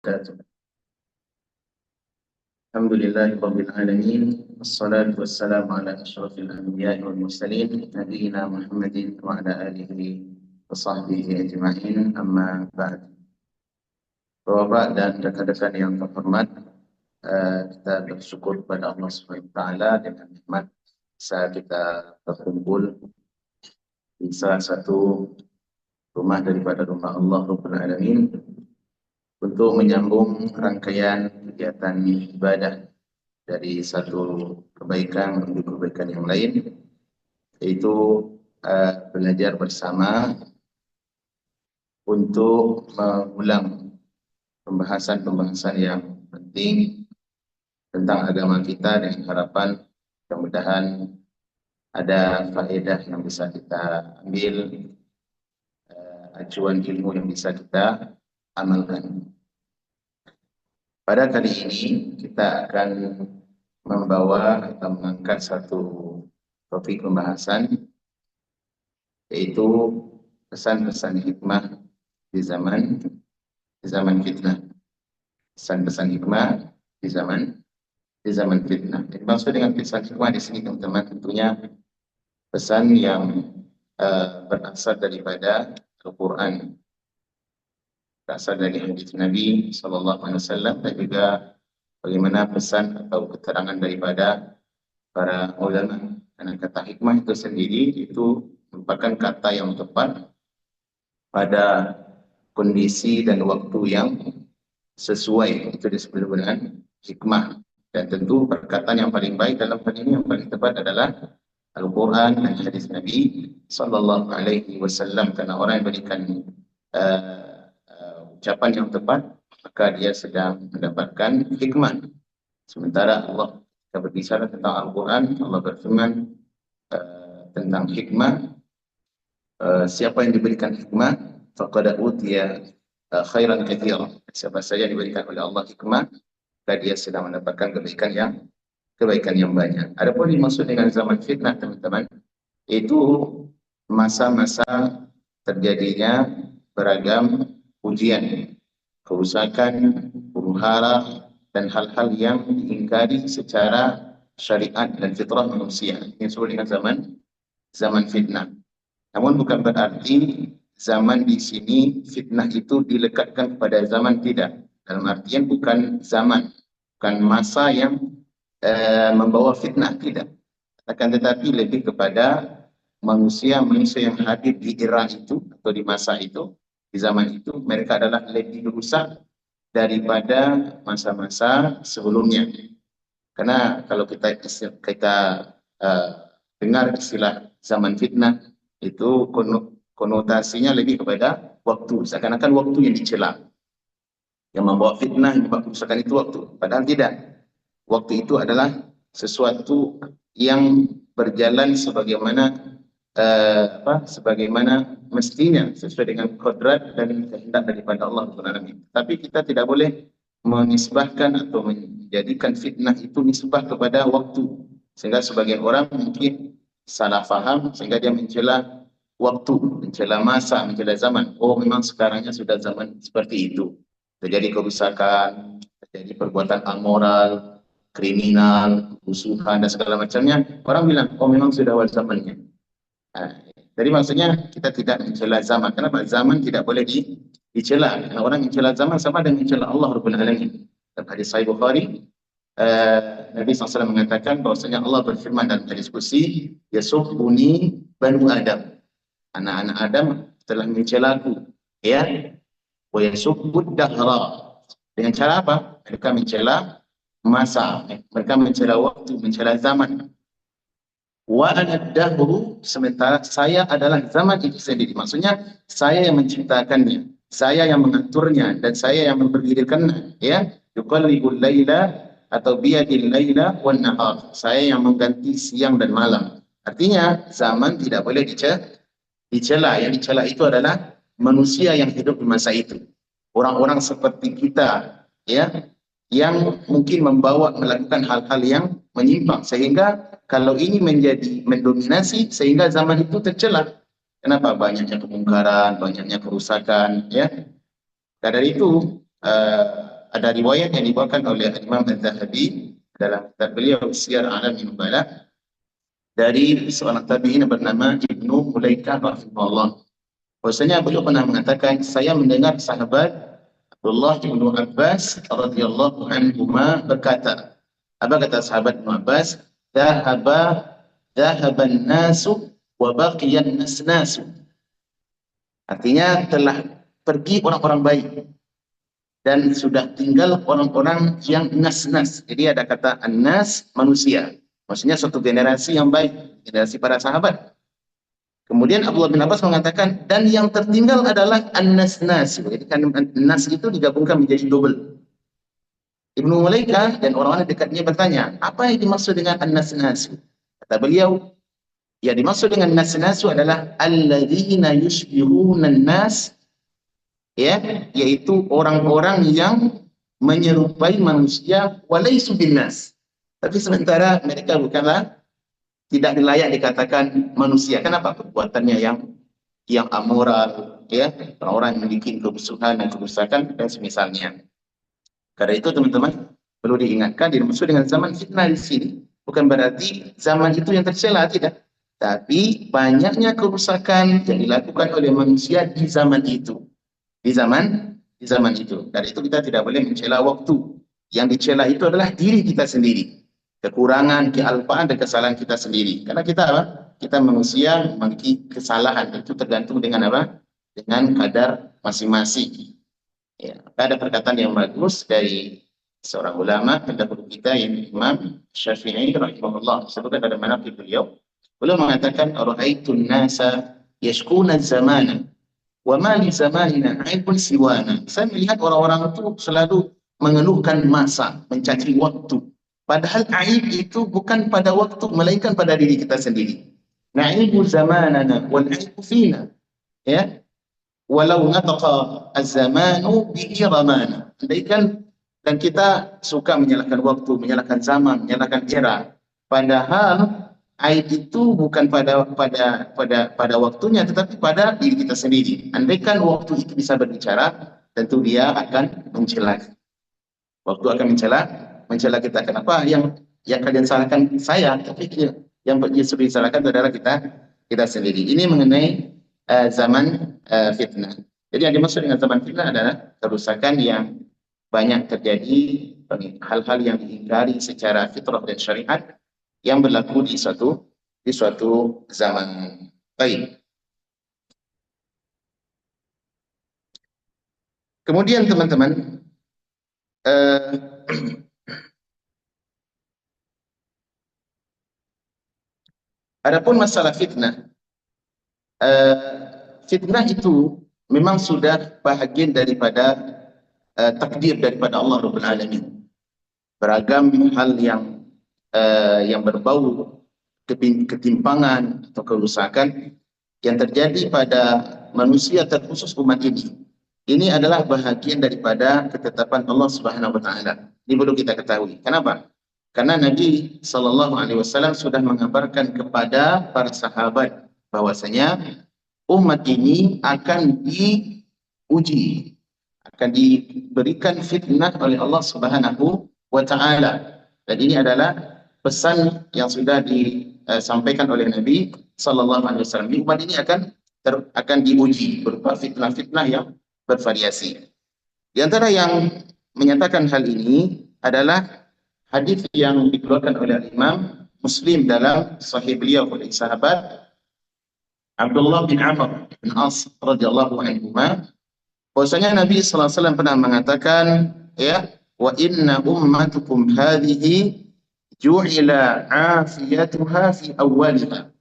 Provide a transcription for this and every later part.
وبركاته. الحمد لله رب العالمين، والصلاة والسلام على أشرف الأنبياء والمرسلين نبينا محمد وعلى آله وصحبه أجمعين. أما بعد. Bapak dan rekan-rekan yang terhormat, kita bersyukur kepada Allah SWT dengan nikmat bisa kita berkumpul di salah satu rumah daripada rumah Allah Rabbul Alamin untuk menyambung rangkaian kegiatan ibadah dari satu kebaikan menuju kebaikan yang lain, yaitu belajar bersama untuk mengulang pembahasan-pembahasan yang penting tentang agama kita, dengan harapan mudah-mudahan ada faedah yang bisa kita ambil, acuan ilmu yang bisa kita amalkan. Pada kali ini kita akan membawa atau mengangkat satu topik pembahasan, yaitu pesan-pesan hikmah di zaman fitnah. Pesan-pesan hikmah di zaman fitnah. Jadi maksud dengan pesan hikmah di sini, teman-teman, tentunya pesan yang berasal daripada Al-Quran, berasal dari hadis Nabi SAW, dan juga bagaimana pesan atau keterangan daripada para ulama. Karena kata hikmah itu sendiri itu merupakan kata yang tepat pada kondisi dan waktu yang sesuai. Itu disebut dengan hikmah. Dan tentu perkataan yang paling baik dalam hal ini, yang paling tepat adalah Al-Quran dan hadis Nabi SAW. Karena orang yang berikan ucapan yang tepat, maka dia sedang mendapatkan hikmah. Sementara Allah berbicara tentang Al-Quran, Allah berfirman tentang hikmah, siapa yang diberikan hikmah faqad utiya khairan katsira. Siapa saja diberikan oleh Allah hikmah, maka dia sedang mendapatkan kebaikan yang banyak. Adapun dimaksud dengan zaman fitnah, teman-teman, itu masa-masa terjadinya beragam ujian, kerusakan, huru-hara, dan hal-hal yang diingkari secara syariat dan fitrah manusia. Ini disebut dengan zaman fitnah. Namun bukan berarti zaman di sini fitnah itu dilekatkan kepada zaman, tidak. Dalam artian bukan zaman, bukan masa yang membawa fitnah, tidak. Akan tetapi lebih kepada manusia yang hadir di era itu atau di masa itu, di zaman itu, mereka adalah lebih rusak daripada masa-masa sebelumnya. Karena kalau kita dengar istilah zaman fitnah, itu konotasinya lebih kepada waktu, seakan-akan waktu yang dicela. Yang membawa fitnah, yang membawa kerusakan itu waktu. Padahal tidak. Waktu itu adalah sesuatu yang berjalan sebagaimana mestinya, sesuai dengan kodrat dan kehendak daripada Allah Subhanahu. Tapi kita tidak boleh menisbahkan atau menjadikan fitnah itu nisbah kepada waktu, sehingga sebagian orang mungkin salah faham sehingga dia mencela waktu, mencela masa, mencela zaman. Oh, memang sekarangnya sudah zaman seperti itu. Terjadi kerusakan, terjadi perbuatan amoral, kriminal, musuhan, dan segala macamnya. Orang bilang, oh memang sudah awal zamannya. Jadi maksudnya kita tidak mencela zaman. Kenapa? Zaman tidak boleh dicela. Karena orang mencela zaman sama dengan mencela Allah Rabbul Alamin. Dalam hadis Sahih Bukhari, Nabi SAW mengatakan bahwasanya Allah berfirman dalam hadis qudsi, yasubbuni banu Adam. Anak-anak Adam telah mencelaku, ya. Wa yasubbud dahra. Dengan cara apa? Mereka mencela masa, mereka mencela waktu, mencela zaman. Wa anad-dahru, sementara saya adalah zaman itu sendiri. Maksudnya saya yang menciptakannya, saya yang mengaturnya, dan saya yang memberdirikannya, ya. Yuqallibul laila atau biyadil laila wan nahar. Saya yang mengganti siang dan malam. Artinya zaman tidak boleh dicela. Yang dicela itu adalah manusia yang hidup di masa itu. Orang-orang seperti kita, ya, yang mungkin melakukan hal-hal yang menyimpang, sehingga kalau ini mendominasi sehingga zaman itu tercela. Kenapa? Banyaknya kemungkaran, banyaknya kerusakan, ya. Dan dari itu ada riwayat yang dibawakan oleh Imam Az-Zahabi dalam kitab beliau Syiar A'lamin Nubala dari seorang tabi'in bernama Ibnu Mulaikah rahimahullah. Bahwasanya beliau pernah mengatakan, saya mendengar sahabat Abdullah bin Abbas radhiyallahu anhuma berkata. Apa kata sahabat Ibnu Abbas? Dhahaban nasu wa baqiyan nasnasu. Artinya telah pergi orang-orang baik dan sudah tinggal orang-orang yang nas-nas. Jadi ada kata an-nas, manusia. Maksudnya suatu generasi yang baik, generasi para sahabat. Kemudian Abdullah bin Abbas mengatakan, dan yang tertinggal adalah an-nas-nas. Jadi kan nas itu digabungkan menjadi double. Ibnu Mulaikah dan orang-orang dekatnya bertanya, apa yang dimaksud dengan an-nas-nas? Kata beliau, yang dimaksud dengan nas-nas adalah alladzina yushbihuna an-nas, ya, yaitu orang-orang yang menyerupai manusia walaisu binnas. Tapi sementara mereka bukanlah, tidak layak dikatakan manusia. Kenapa? Perbuatannya yang amoral, ya, orang-orang yang memiliki kerusuhan dan kerusakan dan semisalnya. Karena itu teman-teman perlu diingatkan, dimaksud dengan zaman fitnah di sini bukan berarti zaman itu yang tercela, tidak. Tapi banyaknya kerusakan yang dilakukan oleh manusia di zaman itu. Di zaman itu. Dari itu kita tidak boleh mencela waktu. Yang dicela itu adalah diri kita sendiri. Kekurangan, kealpaan dan kesalahan kita sendiri. Karena kita apa? Kita manusia memiliki kesalahan. Itu tergantung dengan apa? Dengan kadar masing-masing. Ya, ada perkataan yang bagus dari seorang ulama pendahulu kita yang Imam Syafi'i rahimahullah. Sebutkan pada manaqib beliau. Beliau mengatakan, "Ra'aitun nasa yashkuna zamana wa ma li zamanina 'aibun siwana." Saya melihat orang-orang itu selalu mengeluhkan masa, mencaci waktu. Padahal aib itu bukan pada waktu, melainkan pada diri kita sendiri. Na'ibu zamanana wal 'aibu fina. Ya. Walau nataqa az-zamanu bihi ramana. Andaikan, dan kita suka menyalahkan waktu, menyalahkan zaman, menyalahkan era. Padahal aib itu bukan pada waktunya, tetapi pada diri kita sendiri. Andaikan waktu itu bisa berbicara, tentu dia akan mencela. Waktu akan mencela kita. Kenapa yang kalian salahkan saya, tapi yang sudah disalahkan adalah kita sendiri. Ini mengenai zaman fitnah. Jadi yang dimaksud dengan zaman fitnah adalah kerusakan yang banyak terjadi, hal-hal yang diingkari secara fitrah dan syariat yang berlaku di suatu zaman. Baik. Kemudian teman-teman, adapun masalah fitnah, fitnah itu memang sudah bahagian daripada takdir daripada Allah Rabbul Alamin. Beragam hal yang berbau ketimpangan atau kerusakan yang terjadi pada manusia, terkhusus umat ini. Ini adalah bahagian daripada ketetapan Allah Subhanahu wa taala. Ini perlu kita ketahui. Kenapa? Karena Nabi sallallahu alaihi wasallam sudah mengabarkan kepada para sahabat bahwasanya umat ini akan diuji, akan diberikan fitnah oleh Allah Subhanahu wa taala. Dan ini adalah pesan yang sudah disampaikan oleh Nabi sallallahu alaihi wasallam. Umat ini akan diuji berupa fitnah-fitnah yang bervariasi. Di antara yang menyatakan hal ini adalah hadis yang dikeluarkan oleh Imam Muslim dalam sahih beliau oleh sahabat Abdullah bin Amr bin As radhiyallahu anhuma, bahwasanya Nabi sallallahu alaihi wasallam pernah mengatakan, ya, wa inna ummatukum hadhihi ju'ila afiyatuha fi awwaliha.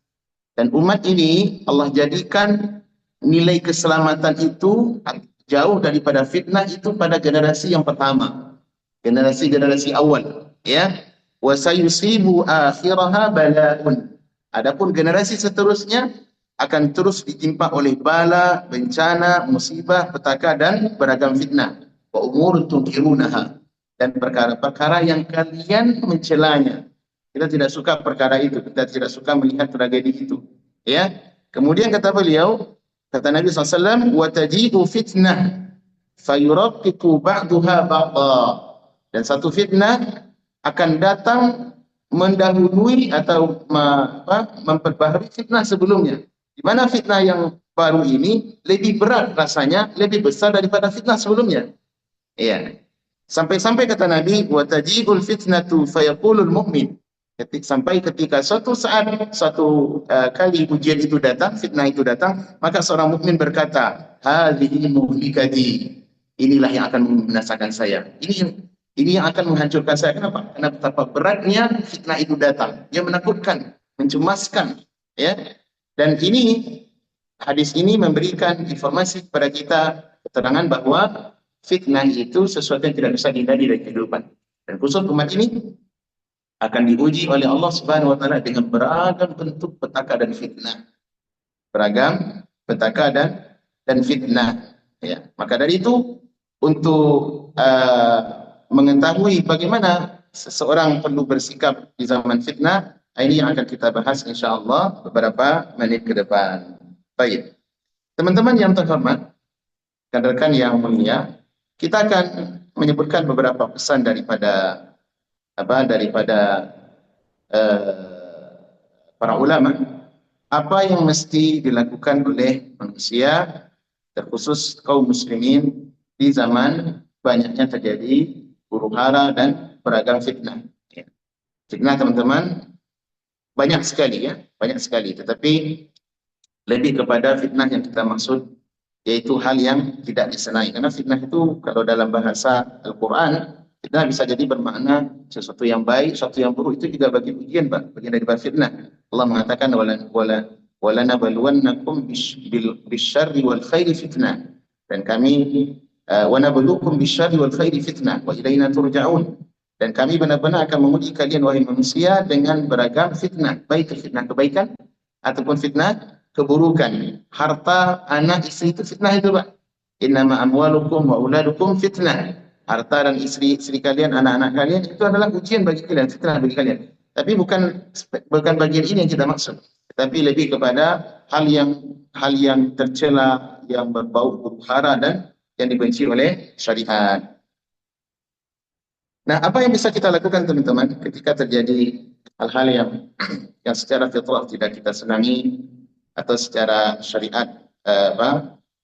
Dan umat ini Allah jadikan nilai keselamatan itu jauh daripada fitnah itu pada generasi yang pertama, generasi awal, ya. Wa sayusibu akhiraha bala'un. Adapun generasi seterusnya akan terus ditimpa oleh bala, bencana, musibah, petaka dan beragam fitnah. Wa umurun tunkirunaha, dan perkara-perkara yang kalian mencelanya. Kita tidak suka perkara itu, kita tidak suka melihat tragedi itu, ya. Kemudian kata beliau, kata Nabi SAW, wa taji'u fitnah fayuraqiqu ba'daha ba'dha. Dan satu fitnah akan datang mendahului atau memperbaharui fitnah sebelumnya. Di mana fitnah yang baru ini lebih berat rasanya, lebih besar daripada fitnah sebelumnya. Iya. Sampai-sampai kata Nabi, wa tajibul fitnatu fayaqulul mu'min. Sampai ketika suatu saat, suatu kali ujian itu datang, fitnah itu datang, maka seorang mukmin berkata, hadhihi muhlikati. Inilah yang akan membinasakan saya. Ini yang akan menghancurkan saya. Kenapa? Karena betapa beratnya fitnah itu datang. Dia menakutkan, mencemaskan, ya. Dan hadis ini memberikan informasi kepada kita, keterangan bahwa fitnah itu sesuatu yang tidak bisa dihindari dari kehidupan. Dan khusus umat ini akan diuji oleh Allah Subhanahu wa taala dengan beragam bentuk petaka dan fitnah. Beragam petaka dan fitnah, ya. Maka dari itu, untuk mengetahui bagaimana seseorang perlu bersikap di zaman fitnah, ini yang akan kita bahas insyaallah beberapa menit ke depan. Baik. Teman-teman yang terhormat, rekan-rekan yang mulia, kita akan menyebutkan beberapa pesan daripada para ulama, apa yang mesti dilakukan oleh manusia, terkhusus kaum muslimin di zaman banyaknya terjadi huru-hara dan beragam fitnah. Fitnah, teman-teman, banyak sekali, ya, banyak sekali. Tetapi lebih kepada fitnah yang kita maksud, yaitu hal yang tidak disenangi. Karena fitnah itu kalau dalam bahasa Al-Quran, fitnah bisa jadi bermakna sesuatu yang baik, sesuatu yang buruk. Itu juga bagi ujian, Pak, bagian daripada fitnah. Allah mengatakan walanabluwannakum bisyarri wal khairi fitnah. Dan kami wanabluukum bisyarri wal khairi fitnah wa ilaina turja'un. Dan kami benar-benar akan menguji kalian wahai manusia dengan beragam fitnah, baik fitnah kebaikan ataupun fitnah keburukan. Harta, anak, istri itu fitnah itu, Pak. Innama amwalukum wa auladukum fitnah. Harta dan istri kalian, anak-anak kalian itu adalah ujian bagi kalian, fitnah bagi kalian. Tapi bukan bagian ini yang kita maksud. Tapi lebih kepada hal yang tercela, yang berbau huru-hara dan yang dibenci oleh syariat. Nah, apa yang bisa kita lakukan, teman-teman, ketika terjadi hal-hal yang secara fitrah tidak kita senangi atau secara syariat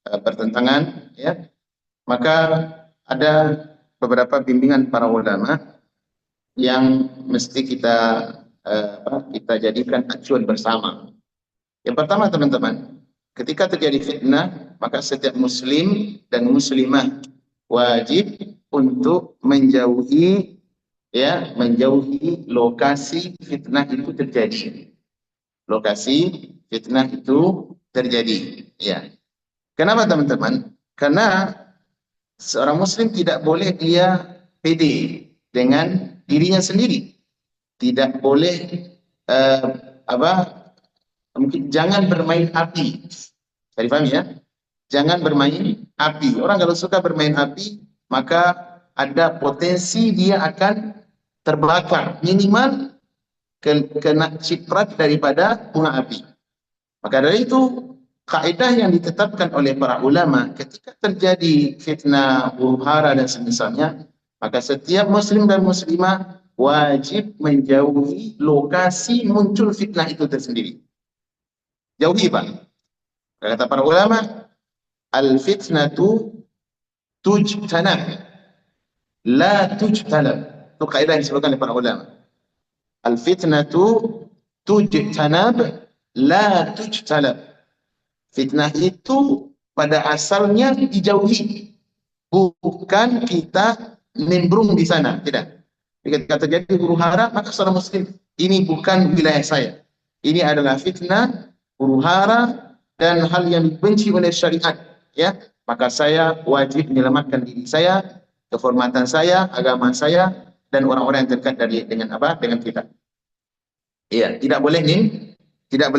bertentangan, ya? Maka ada beberapa bimbingan para ulama yang mesti kita jadikan acuan bersama. Yang pertama, teman-teman, ketika terjadi fitnah, maka setiap muslim dan muslimah wajib untuk menjauhi lokasi fitnah itu terjadi. Lokasi fitnah itu terjadi, ya. Kenapa, teman-teman? Karena seorang muslim tidak boleh dia pede dengan dirinya sendiri. Tidak boleh mungkin jangan bermain api. Saya difahami, ya? Jangan bermain api. Orang kalau suka bermain api, maka ada potensi dia akan terbakar, minimal kena ciprat daripada bunga api. Maka dari itu, kaidah yang ditetapkan oleh para ulama ketika terjadi fitnah, huru-hara dan semisalnya, maka setiap muslim dan muslimah wajib menjauhi lokasi muncul fitnah itu tersendiri. Jauhi, Pak. Kata para ulama, al-fitnatu tujtanab, la tujtalab. Itu kaidah yang disebutkan oleh para ulama. Al-fitnatu tujtanab, la tujtalab. Fitnah itu pada asalnya dijauhi, bukan kita nimbrung di sana, tidak. Ketika terjadi huru-hara, maka seorang muslim, ini bukan wilayah saya. Ini adalah fitnah, huru-hara, dan hal yang dibenci oleh syariat, ya. Maka saya wajib menyelamatkan diri saya, kehormatan saya, agama saya, dan orang-orang yang terdekat dengan kita. Iya, tidak boleh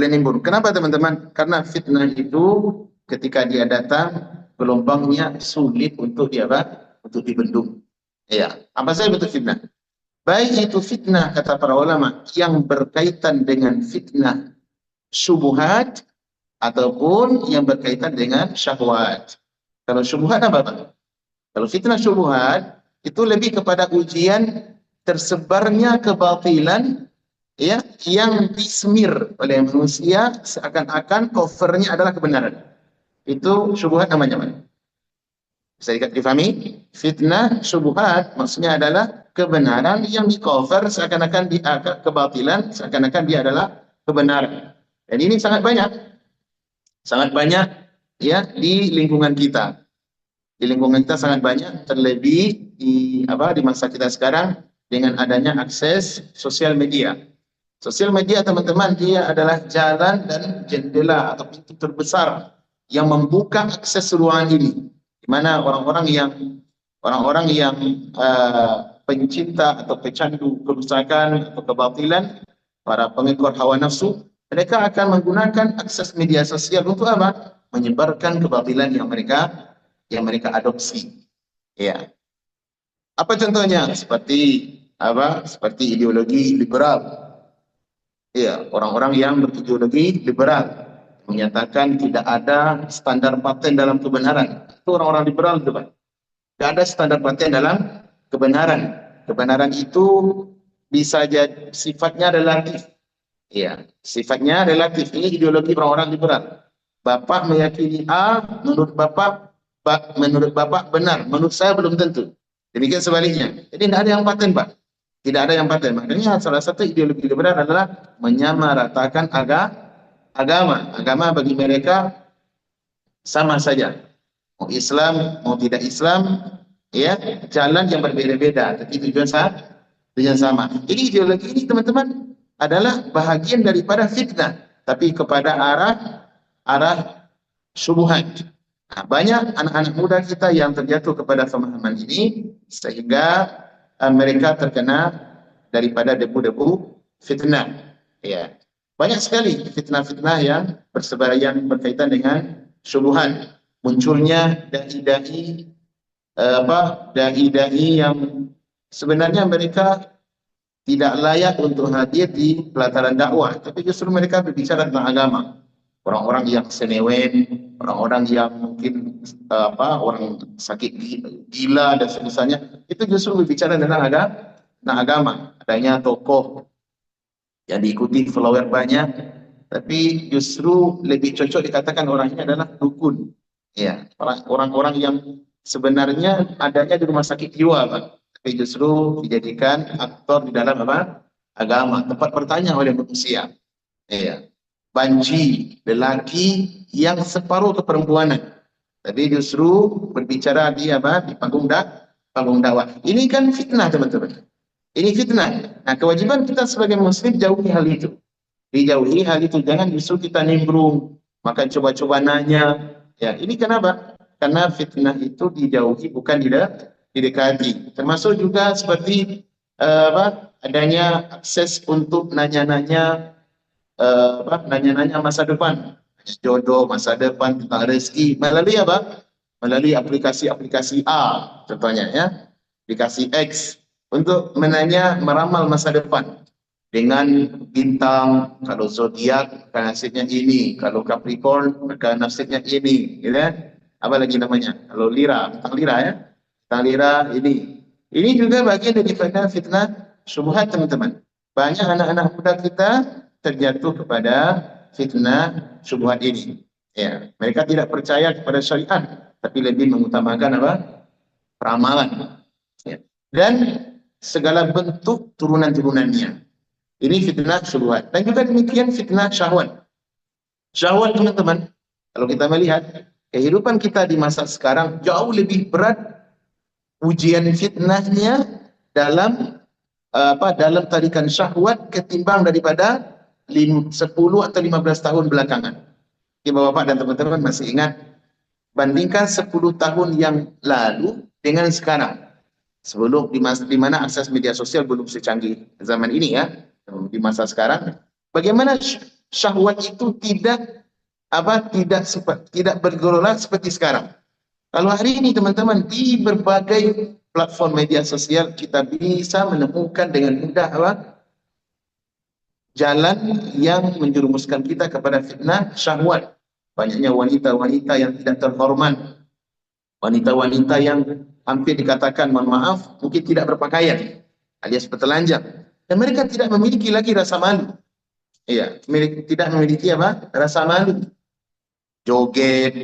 nimbrung. Kenapa, teman-teman? Karena fitnah itu ketika dia datang, gelombangnya sulit untuk dibendung. Iya. Apa saja bentuk fitnah? Baik itu fitnah, kata para ulama, yang berkaitan dengan fitnah syubhat ataupun yang berkaitan dengan syahwat. Kalau syubhat apa, Pak? Kalau fitnah syubhat itu lebih kepada ujian tersebarnya kebatilan, ya, yang disemir oleh manusia seakan-akan covernya adalah kebenaran. Itu syubhat namanya, Pak. Bisa difahami? Fitnah syubhat maksudnya adalah kebenaran yang di cover seakan-akan kebatilan seakan-akan dia adalah kebenaran. Dan ini sangat banyak ya di lingkungan kita. Di lingkungan kita sangat banyak, terlebih di masa kita sekarang dengan adanya akses sosial media. Sosial media, teman-teman, dia adalah jalan dan jendela atau pintu terbesar yang membuka akses ruangan ini, di mana orang-orang yang pencinta atau pecandu kerusakan atau kebatilan, para pengekor hawa nafsu, mereka akan menggunakan akses media sosial untuk apa? Menyebarkan kebatilan yang mereka adopsi. Ya. Apa contohnya? Seperti ideologi liberal. Ya, orang-orang yang berideologi liberal menyatakan tidak ada standar paten dalam kebenaran. Itu orang-orang liberal itu, Pak. Tidak ada standar paten dalam kebenaran. Kebenaran itu bisa jadi sifatnya relatif. Ya, sifatnya relatif. Ini ideologi orang-orang liberal. Bapak meyakini A, menurut Bapak benar, menurut saya belum tentu. Demikian sebaliknya. Jadi tidak ada yang paten, Pak. Tidak ada yang paten. Makanya salah satu ideologi liberal adalah menyamaratakan agama. Agama bagi mereka sama saja. Mau Islam, mau tidak Islam, ya, jalan yang berbeda-beda, tapi tujuan sama. Jadi ideologi ini, teman-teman, adalah bahagian daripada fitnah, tapi kepada arah syubhat. Nah, banyak anak-anak muda kita yang terjatuh kepada pemahaman ini sehingga mereka terkena daripada debu-debu fitnah. Ya, banyak sekali fitnah-fitnah yang berkaitan dengan syubhat. Munculnya dai-dai yang sebenarnya mereka tidak layak untuk hadir di pelataran dakwah, tapi justru mereka berbicara tentang agama. Orang-orang yang senewen, orang-orang yang mungkin orang sakit gila dan sebagainya, itu justru berbicara tentang agama. Adanya tokoh yang diikuti follower banyak, tapi justru lebih cocok dikatakan orang ini adalah dukun. Ya, orang-orang yang sebenarnya adanya di rumah sakit jiwa, Pak, tapi justru dijadikan aktor di dalam agama, tempat bertanya oleh manusia. Iya. Banci, lelaki yang separuh keperempuanan, tapi justru berbicara di panggung dakwah. Ini kan fitnah, teman-teman. Ini fitnah. Nah, kewajiban kita sebagai muslim jauhi hal itu. Dijauhi hal itu, jangan justru kita nimbrung, maka coba-coba nanya. Ya, ini kenapa? Karena fitnah itu dijauhi, bukan didekati. Termasuk juga seperti adanya akses untuk nanya-nanya masa depan, jodoh, masa depan, tentang rezeki melalui melalui aplikasi A, contohnya ya, aplikasi X, untuk meramal masa depan dengan bintang. Kalau zodiak maka nasibnya ini, kalau Capricorn maka nasibnya ini, gitu kan? Apa lagi namanya? Kalau tentang lira ini juga bagian daripada fitnah syubhat, teman-teman. Banyak anak-anak muda kita terjatuh kepada fitnah syubhat ini. Ya, mereka tidak percaya kepada syariat, tapi lebih mengutamakan peramalan. Ya. Dan segala bentuk turunan-turunannya. Ini fitnah syubhat. Dan juga demikian fitnah syahwat. Syahwat, teman-teman, kalau kita melihat kehidupan kita di masa sekarang jauh lebih berat ujian fitnahnya dalam tarikan syahwat ketimbang daripada 10 atau 15 tahun belakangan. Bapak-bapak dan teman-teman masih ingat, bandingkan 10 tahun yang lalu dengan sekarang, sebelum di mana akses media sosial belum secanggih zaman ini ya, di masa sekarang, bagaimana syahwat itu tidak bergolak seperti sekarang. Kalau hari ini, teman-teman, di berbagai platform media sosial kita bisa menemukan dengan mudah jalan yang menjerumuskan kita kepada fitnah syahwat. Banyaknya wanita-wanita yang tidak terhormat, wanita-wanita yang hampir dikatakan, mohon maaf, mungkin tidak berpakaian, alias bertelanjang. Dan mereka tidak memiliki lagi rasa malu. Iya, tidak memiliki apa? Rasa malu. Joget,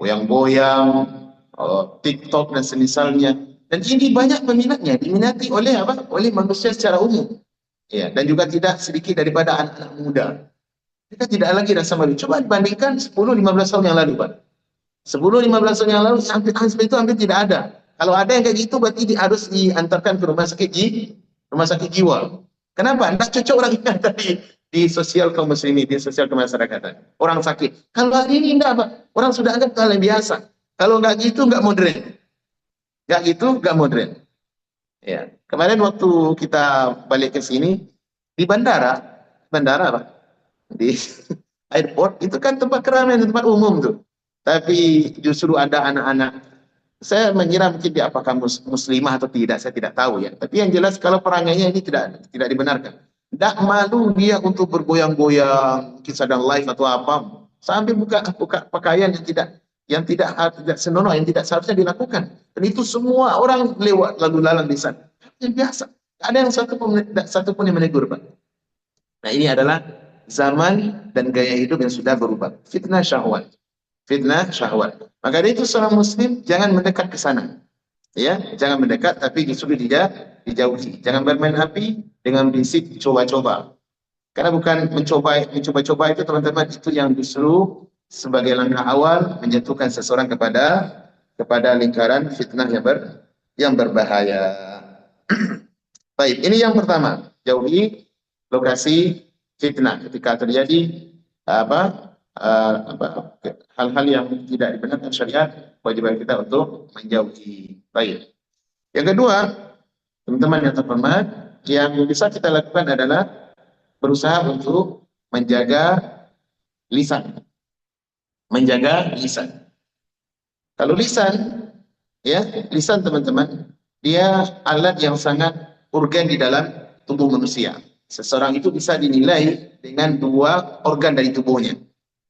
goyang-goyang, TikTok dan semisalnya. Dan ini banyak peminatnya, diminati oleh apa? Oleh manusia secara umum. Ya, dan juga tidak sedikit daripada anak-anak muda. Mereka tidak lagi rasa malu. Coba dibandingkan 10-15 tahun yang lalu, Pak. 10-15 tahun yang lalu hampir itu hampir tidak ada. Kalau ada yang kayak gitu berarti harus diantarkan ke rumah sakit jiwa. Kenapa? Tidak cocok orang yang ada di sosial kaum muslimin, di sosial kemasyarakatan. Orang sakit. Kalau hari ini tidak, Pak. Orang sudah anggap hal yang biasa. Kalau nggak gitu nggak modern. Nggak gitu nggak modern. Ya. Kemarin waktu kita balik ke sini di bandara Pak, di airport itu kan tempat keramaian, tempat umum tuh. Tapi justru ada anak-anak. Saya mengira mungkin dia apakah muslimah atau tidak, saya tidak tahu ya. Tapi yang jelas kalau perangainya ini tidak dibenarkan. Tidak malu dia untuk bergoyang-goyang, mungkin sedang live atau apa, sampai buka pakaian yang tidak senonoh, yang tidak seharusnya dilakukan. Dan itu semua orang lewat lalu lalang di sana. Yang biasa. Tidak ada yang satu pun yang menegur, Pak. Nah, ini adalah zaman dan gaya hidup yang sudah berubah. Fitnah syahwat. Fitnah syahwat. Maka dari itu seorang muslim jangan mendekat ke sana. Ya, jangan mendekat tapi justru dia dijauhi. Jangan bermain api dengan prinsip coba-coba. Karena bukan mencoba-coba itu teman-teman, itu yang justru sebagai langkah awal menjatuhkan seseorang kepada lingkaran fitnah yang berbahaya. Baik, ini yang pertama, jauhi lokasi fitnah ketika terjadi hal-hal yang tidak dibenarkan syariat, kewajiban kita untuk menjauhi. Baik. Yang kedua, teman-teman yang terhormat, yang bisa kita lakukan adalah berusaha untuk menjaga lisan. Menjaga lisan. Kalau lisan, ya, lisan teman-teman, dia alat yang sangat urgen di dalam tubuh manusia. Seseorang itu bisa dinilai dengan 2 organ dari tubuhnya.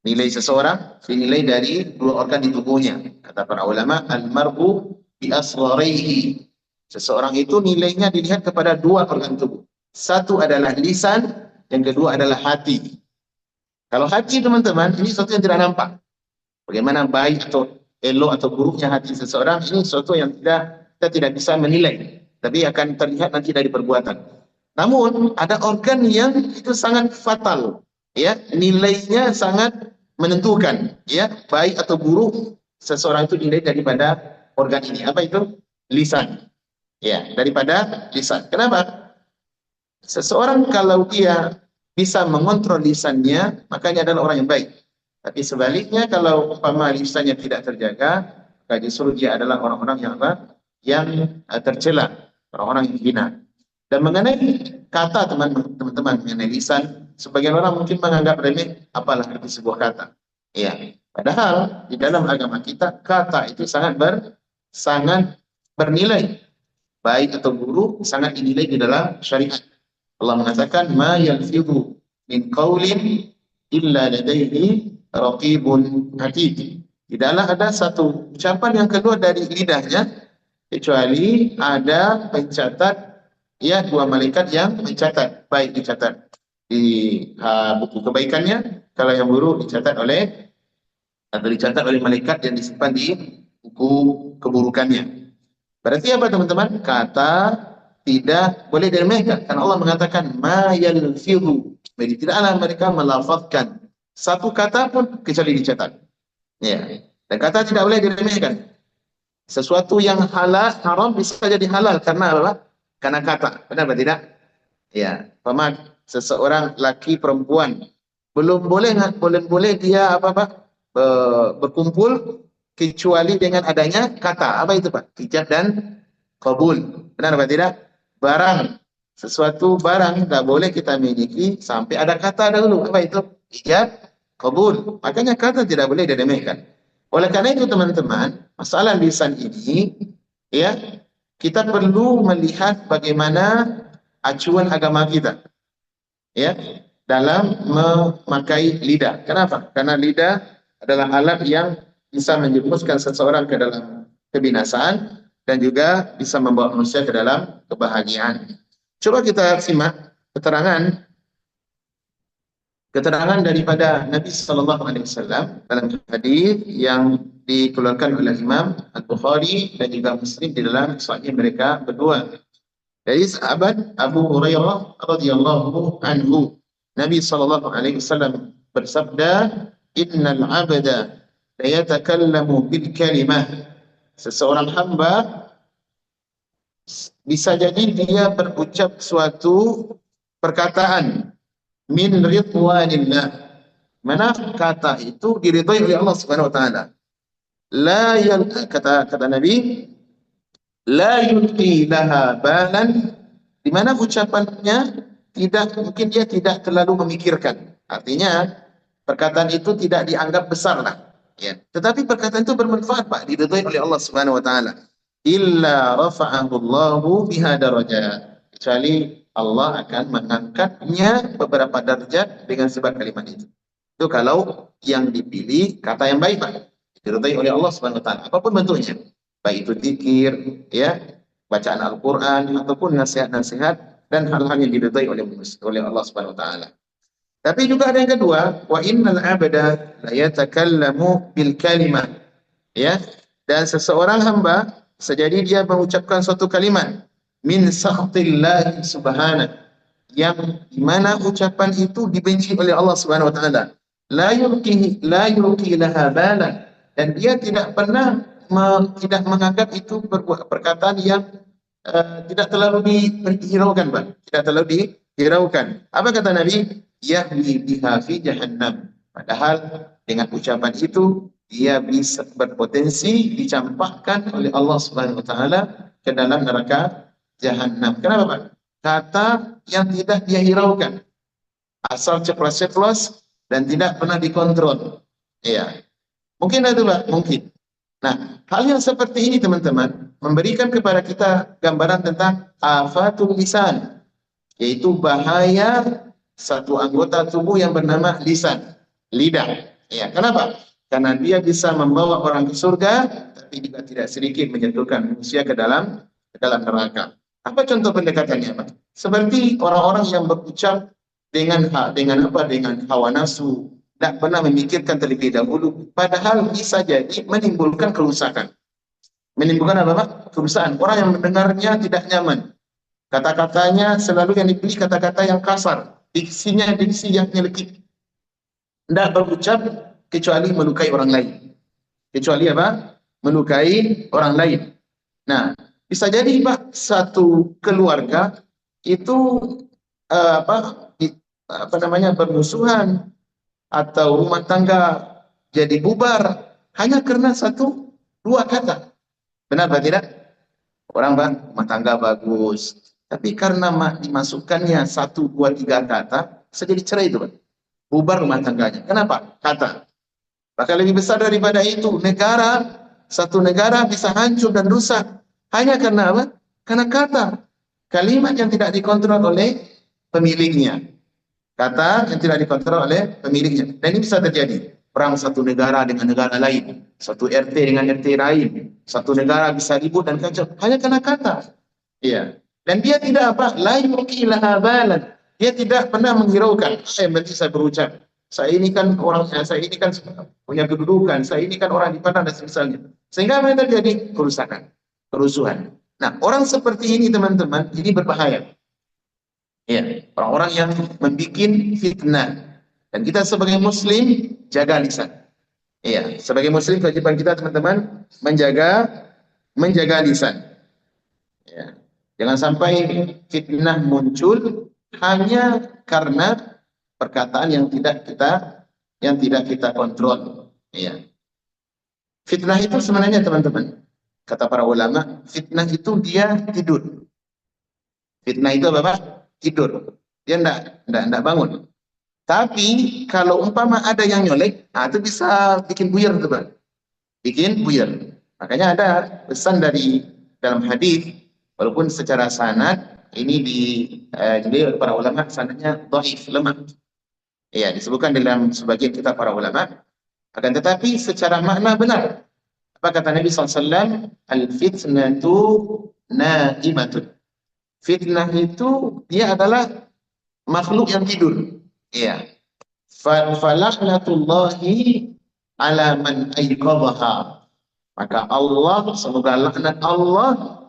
Nilai seseorang dinilai dari 2 organ di tubuhnya. Kata para ulama, al-mar'u bi asgharihi. Seseorang itu nilainya dilihat kepada 2 organ tubuh. Satu adalah lisan, yang kedua adalah hati. Kalau hati teman-teman, ini sesuatu yang tidak nampak. Bagaimana baik atau elok atau buruknya hati seseorang, ini sesuatu yang kita tidak bisa menilai. Tapi akan terlihat nanti dari perbuatan. Namun ada organ yang itu sangat fatal. Ya, nilainya sangat menentukan, ya, baik atau buruk seseorang itu dinilai daripada organ ini. Apa itu? Lisan. Ya, daripada lisan. Kenapa? Seseorang kalau dia bisa mengontrol lisannya, makanya adalah orang yang baik. Tapi sebaliknya kalau umpama lisannya tidak terjaga, maka justru dia adalah orang-orang yang apa? Yang tercela, orang-orang yang hina. Dan mengenai kata teman-teman mengenai lisan, sebagian orang mungkin menganggap remeh, apalah arti sebuah kata. Ya, padahal di dalam agama kita kata itu sangat bernilai, baik atau buruk sangat dinilai di dalam syariat. Allah mengatakan, ma yalfidhu min qaulin illa ladaihi raqibun atid. Tidaklah ada satu ucapan yang keluar dari lidahnya kecuali ada pencatat, ya, 2 malaikat yang mencatat, baik dicatat di buku kebaikannya, kalau yang buruk dicatat oleh malaikat yang disimpan di buku keburukannya. Berarti apa teman-teman? Kata tidak boleh diremehkan. Karena Allah mengatakan ma yalfidhu. Jadi tidaklah mereka melafazkan satu kata pun kecuali dicatat. Ya. Dan kata tidak boleh diremehkan. Sesuatu yang halal haram bisa jadi halal karena apa? Karena kata. Benar atau tidak? Ya. Paman, seseorang laki perempuan belum boleh dia berkumpul kecuali dengan adanya kata. Apa itu, Pak? Ijab dan qabul. Benar atau tidak? Barang, sesuatu barang tidak boleh kita miliki sampai ada kata dahulu. Apa itu? Ijab, qabul. Makanya kata tidak boleh diremehkan. Oleh karena itu teman-teman, masalah lisan ini, ya, kita perlu melihat bagaimana acuan agama kita, ya, dalam memakai lidah. Kenapa? Karena lidah adalah alat yang bisa menjerumuskan seseorang ke dalam kebinasaan, dan juga bisa membawa manusia ke dalam kebahagiaan. Coba kita simak keterangan daripada Nabi Sallallahu Alaihi Wasallam dalam hadis yang dikeluarkan oleh Imam Al-Bukhari dan juga Muslim di dalam sahih mereka berdua. Dari sahabat Abu Hurairah radhiyallahu anhu, Nabi Sallallahu Alaihi Wasallam bersabda, "Innal 'abda la yatakallamu bil kalimah." Seseorang hamba bisa jadi dia berucap suatu perkataan min ridwanillah, mana kata itu diridhai oleh Allah Subhanahu wa taala. Kata Nabi, la yulqi laha balan, di mana ucapannya mungkin dia tidak terlalu memikirkan. Artinya perkataan itu tidak dianggap besar lah, ya. Tetapi perkataan itu bermanfaat, Pak, diridhai oleh Allah Subhanahu wa taala. Illa rafa'ahu Allahu biha darajat, kecuali Allah akan mengangkatnya beberapa derajat dengan sebab kalimat itu. Itu kalau yang dipilih kata yang baik, Pak, diridhai oleh Allah Subhanahu wa taala, apapun bentuknya. Baik itu zikir, ya, bacaan Al-Qur'an ataupun nasihat-nasihat dan hal-hal yang diridhai oleh Allah Subhanahu wa taala. Tapi juga ada yang kedua, wa innal 'abda la yatakallamu bil kalimah, ya. Dan seseorang hamba sejadi dia mengucapkan suatu kalimat min sakhtillah subhanahu, yang dimana ucapan itu dibenci oleh Allah Subhanahu wa taala. La yulqi laha balan, dan dia tidak pernah tidak menganggap itu perkataan yang tidak terlalu dihiraukan, Pak. Tidak terlalu dihiraukan. Apa kata Nabi? Yahwi biha fi jahannam. Padahal dengan ucapan itu dia bisa berpotensi dicampakkan oleh Allah Subhanahu wa taala ke dalam neraka jahannam. Kenapa, Pak? Kata yang tidak dia hiraukan, asal ceplos-ceplos dan tidak pernah dikontrol. Iya. Mungkin itu, Pak, mungkin. Nah, hal yang seperti ini, teman-teman, memberikan kepada kita gambaran tentang afatul lisan, yaitu bahaya satu anggota tubuh yang bernama lisan, lidah. Ya, kenapa? Karena dia bisa membawa orang ke surga, tapi juga tidak sedikit menjatuhkan manusia ke dalam neraka. Apa contoh pendekatannya, Pak? Seperti orang-orang yang berucap dengan hawa nafsu, tidak pernah memikirkan terlebih dahulu, padahal bisa jadi menimbulkan kerusakan. Menimbulkan apa, Pak? Kerusakan. Orang yang mendengarnya tidak nyaman. Kata-katanya selalu yang dipilih kata-kata yang kasar, diksinya diksi yang nyelekit. Tidak berucap kecuali melukai orang lain. Kecuali apa? Melukai orang lain. Nah, bisa jadi, Pak, satu keluarga itu bermusuhan, atau rumah tangga jadi bubar hanya karena satu dua kata. Benar atau tidak? Orang, Pak, rumah tangga bagus, tapi karena dimasukkannya satu dua tiga kata, jadi cerai itu, Pak. Bubar rumah tangganya. Kenapa? Kata. Bahkan lebih besar daripada itu, satu negara bisa hancur dan rusak hanya karena apa? Karena kata. Kalimat yang tidak dikontrol oleh pemiliknya. Kata yang tidak dikontrol oleh pemiliknya. Dan ini bisa terjadi. Perang satu negara dengan negara lain. Satu RT dengan RT lain. Satu negara bisa ribut dan kacau. Hanya karena kata. Iya. Dan dia tidak apa? La yuqi laha balan. Dia tidak pernah menghiraukan. Saya bisa berucap. Saya ini kan punya kedudukan. Saya ini kan orang di mana dan semisalnya. Sehingga apa yang terjadi? Kerusakan. Kerusuhan. Nah, orang seperti ini, teman-teman, ini berbahaya. Ya, orang-orang yang membuat fitnah. Dan kita sebagai muslim jaga lisan. Iya, sebagai muslim kewajiban kita, teman-teman, menjaga lisan. Ya. Jangan sampai fitnah muncul hanya karena perkataan yang tidak kita kontrol. Iya. Fitnah itu sebenarnya, teman-teman, kata para ulama, fitnah itu dia tidur. Fitnah itu apa, Pak? Tidur. Dia enggak bangun. Tapi kalau umpama ada yang nyolek, itu bisa bikin buyar, tuh, Pak. Bikin buyar. Makanya ada pesan dalam hadis, walaupun secara sanad ini oleh para ulama sanadnya dhaif, lemah. Iya, disebutkan dalam sebagian kitab para ulama. Akan tetapi secara makna benar. Apa kata Nabi SAW? Al-fitnatu na'imatun. Fitnah itu dia adalah makhluk yang tidur. Iya. Falaknatullahi ala man ayqadhaha. Maka Allah, semoga laknat Allah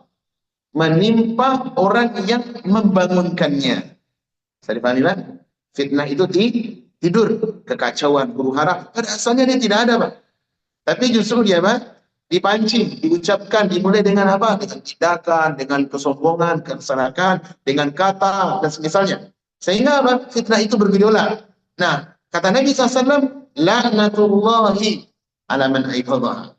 menimpa orang yang membangunkannya. Bisa dipahami, Pak? Fitnah itu tidur, kekacauan, huru-hara. Pada asalnya dia tidak ada, Pak. Tapi justru dia, Pak, dipancing, diucapkan, dimulai dengan apa? Dengan tindakan, dengan kesombongan, kesalahan, dengan kata, dan semisalnya. Sehingga apa? Fitnah itu bergejolak. Nah, kata Nabi SAW, laknatullahi ala man aiqadhaha.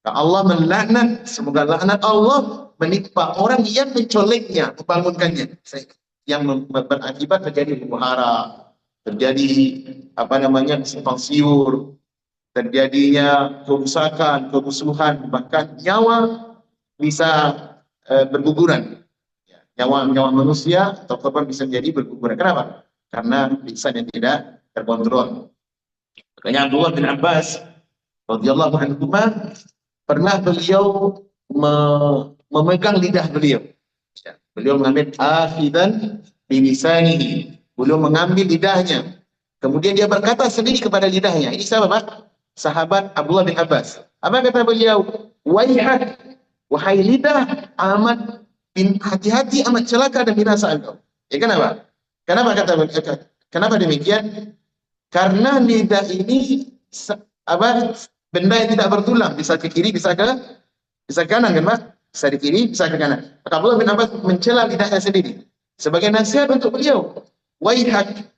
Allah melaknat, semoga laknat Allah menimpa orang yang mencoleknya, membangunkannya. Yang berakibat terjadi huru-hara, terjadi simpang siur, terjadinya kerusakan, kerusuhan, bahkan nyawa bisa berguguran. Nyawa manusia atau korban bisa menjadi berguguran. Kenapa? Karena lisan yang tidak terkontrol. Makanya Abdullah bin Abbas radhiyallahu anhu pernah beliau memegang lidah beliau. Beliau mengambil akhidan bilisanihi. Beliau mengambil lidahnya. Kemudian dia berkata sendiri kepada lidahnya. Ini siapa, Pak? Sahabat Abdullah bin Abbas. Apa kata beliau? Waihat, wahai lidah, amat hati-hati, amat celaka dan binasa engkau. Ya kenapa? Kenapa demikian? Karena lidah ini benda yang tidak bertulang, bisa ke kiri, bisa ke kanan, kan, Pak? Bisa di kiri, bisa ke kanan. Maka Abdullah bin Abbas mencela lidahnya sendiri sebagai nasihat untuk beliau. Waihat,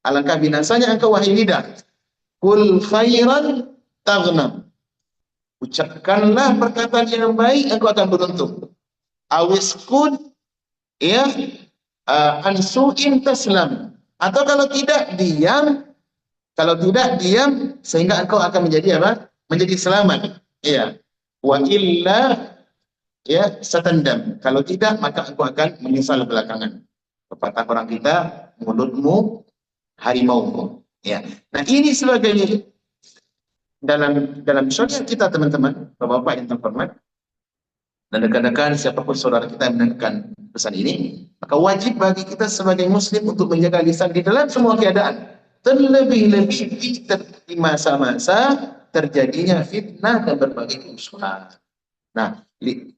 alangkah binasanya engkau wahai lidah. Kul khairan taghnam. Ucapkanlah perkataan yang baik, engkau akan beruntung. Awiskun ya ansuin taslam. Atau kalau tidak diam, sehingga engkau akan menjadi apa? Menjadi selamat. Iya. Wa illa ya satandam. Kalau tidak, maka engkau akan menyesal belakangan. Pepatah orang kita, mulutmu harimaumu. Ya. Nah, ini sebagai dalam syariat kita, teman-teman, Bapak-bapak yang terhormat, dan rekan-rekan siapapun saudara kita yang mendengarkan pesan ini, maka wajib bagi kita sebagai muslim untuk menjaga lisan di dalam semua keadaan. Terlebih-lebih di masa-masa terjadinya fitnah dan berbagai kerusuhan. Nah,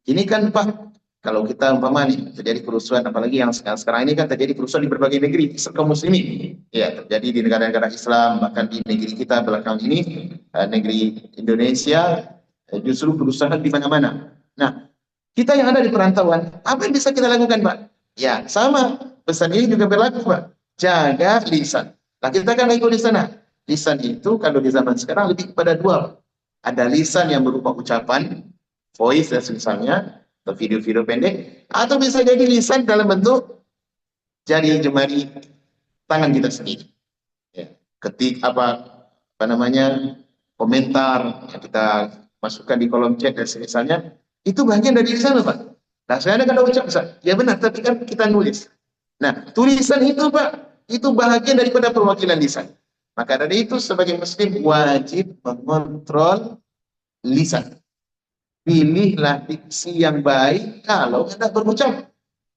ini kan, Pak, kalau kita umpama nih terjadi kerusuhan, apalagi yang sekarang ini kan terjadi kerusuhan di berbagai negeri kaum muslimin. Ya, terjadi di negara-negara Islam, bahkan di negeri kita belakang ini, negeri Indonesia, justru kerusuhan di mana-mana. Nah, kita yang ada di perantauan, apa yang bisa kita lakukan, Pak? Ya, sama. Pesan ini juga berlaku, Pak. Jaga lisan. Nah, kita kan ikut di sana. Lisan itu kalau di zaman sekarang lebih kepada dua. Ada lisan yang berupa ucapan, voice dan misalnya, atau video-video pendek, atau bisa jadi lisan dalam bentuk jari jemari tangan kita sendiri. Ya. Ketik komentar yang kita masukkan di kolom chat dan misalnya, itu bagian dari lisan, Pak. Nah, saya ada ucap, Pak. Ya benar, tapi kan kita nulis. Nah, tulisan itu, Pak, itu bagian daripada perwakilan lisan. Maka dari itu sebagai muslim wajib mengontrol lisan. Pilihlah diksi yang baik kalau hendak berucap.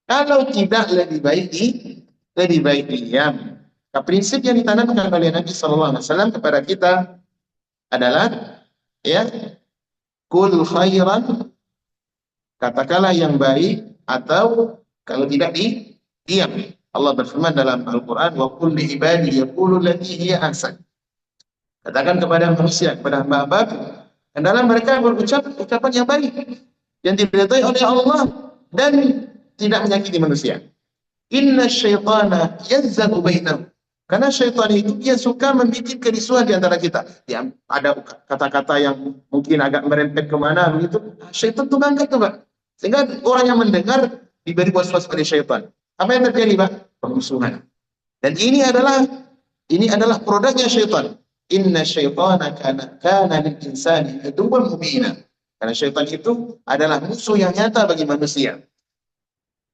Kalau tidak, lebih baik diam. Nah, prinsip yang ditanamkan oleh Nabi SAW kepada kita adalah ya, kul khairan, katakanlah yang baik, atau kalau tidak diam. Allah berfirman dalam Al-Quran, wa qul li ibadi yaqulu allati hiya ahsan. Katakan kepada manusia, kepada hamba-hamba, hendaklah mereka berucap ucapan yang baik, yang diridhai oleh Allah dan tidak menyakiti manusia. Inna syaitana yanzagu bainahum. Karena syaitan itu dia suka membuat kerusuhan di antara kita. Ya, ada kata-kata yang mungkin agak merempet kemana begitu, syaitan itu ngangkat tuh, Pak. Sehingga orang yang mendengar diberi was-was pada syaitan. Apa yang terjadi, Pak? Permusuhan. Dan ini adalah produknya syaitan. Inna syaitana kana lil insani aduwwan mubina. Karena syaitan itu adalah musuh yang nyata bagi manusia.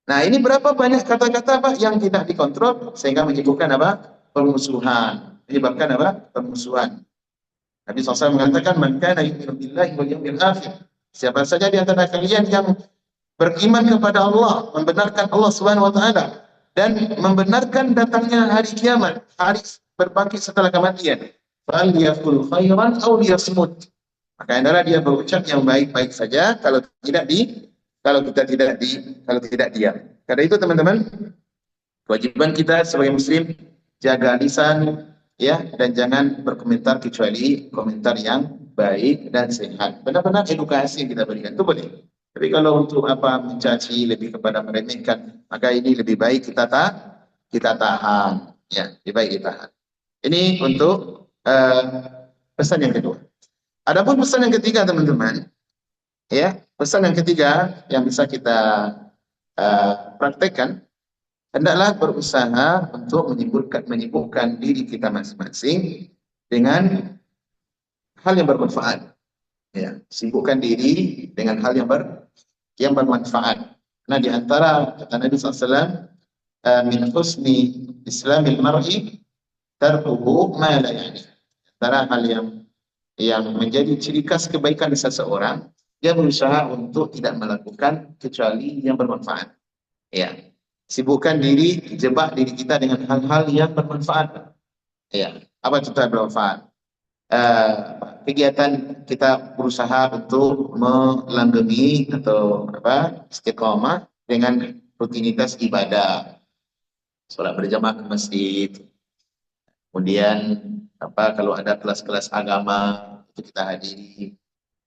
Nah, ini berapa banyak kata-kata, Pak, yang tidak dikontrol sehingga menyebabkan apa? Permusuhan. Menyebabkan apa? Permusuhan. Nabi SAW mengatakan, "Man kana yu'minu billahi wal yawmil akhir." Siapa saja di antara kalian yang beriman kepada Allah, membenarkan Allah Subhanahu wa taala dan membenarkan datangnya hari kiamat, hari berbangkit setelah kematian, fal yaqul khairan aw liyasmut. Maka hendaklah dia berucap yang baik-baik saja, kalau tidak diam. Karena itu teman-teman, kewajiban kita sebagai muslim jaga lisan ya, dan jangan berkomentar kecuali komentar yang baik dan sehat. Benar-benar edukasi yang kita berikan itu boleh. Tapi kalau untuk apa mencaci, lebih kepada meremehkan, maka ini lebih baik kita tahan ya, lebih baik kita tahan. Ini untuk pesan yang kedua. Adapun pesan yang ketiga teman-teman, ya, pesan yang ketiga yang bisa kita praktekkan, hendaklah berusaha untuk menyibukkan diri kita masing-masing dengan hal yang bermanfaat. Ya, sibukkan diri dengan hal yang bermanfaat. Nah, di antara kata Nabi SAW, min husni islamil mar'i tarkuhu ma la yani. Antara hal yang menjadi ciri khas kebaikan seseorang, dia berusaha untuk tidak melakukan kecuali yang bermanfaat. Ya, sibukkan diri, jebak diri kita dengan hal-hal yang bermanfaat. Ya, apa contoh yang bermanfaat? Kegiatan kita berusaha untuk melanggenghi atau istiqomah dengan rutinitas ibadah, sholat berjamaah ke masjid, kemudian kalau ada kelas-kelas agama itu kita hadiri,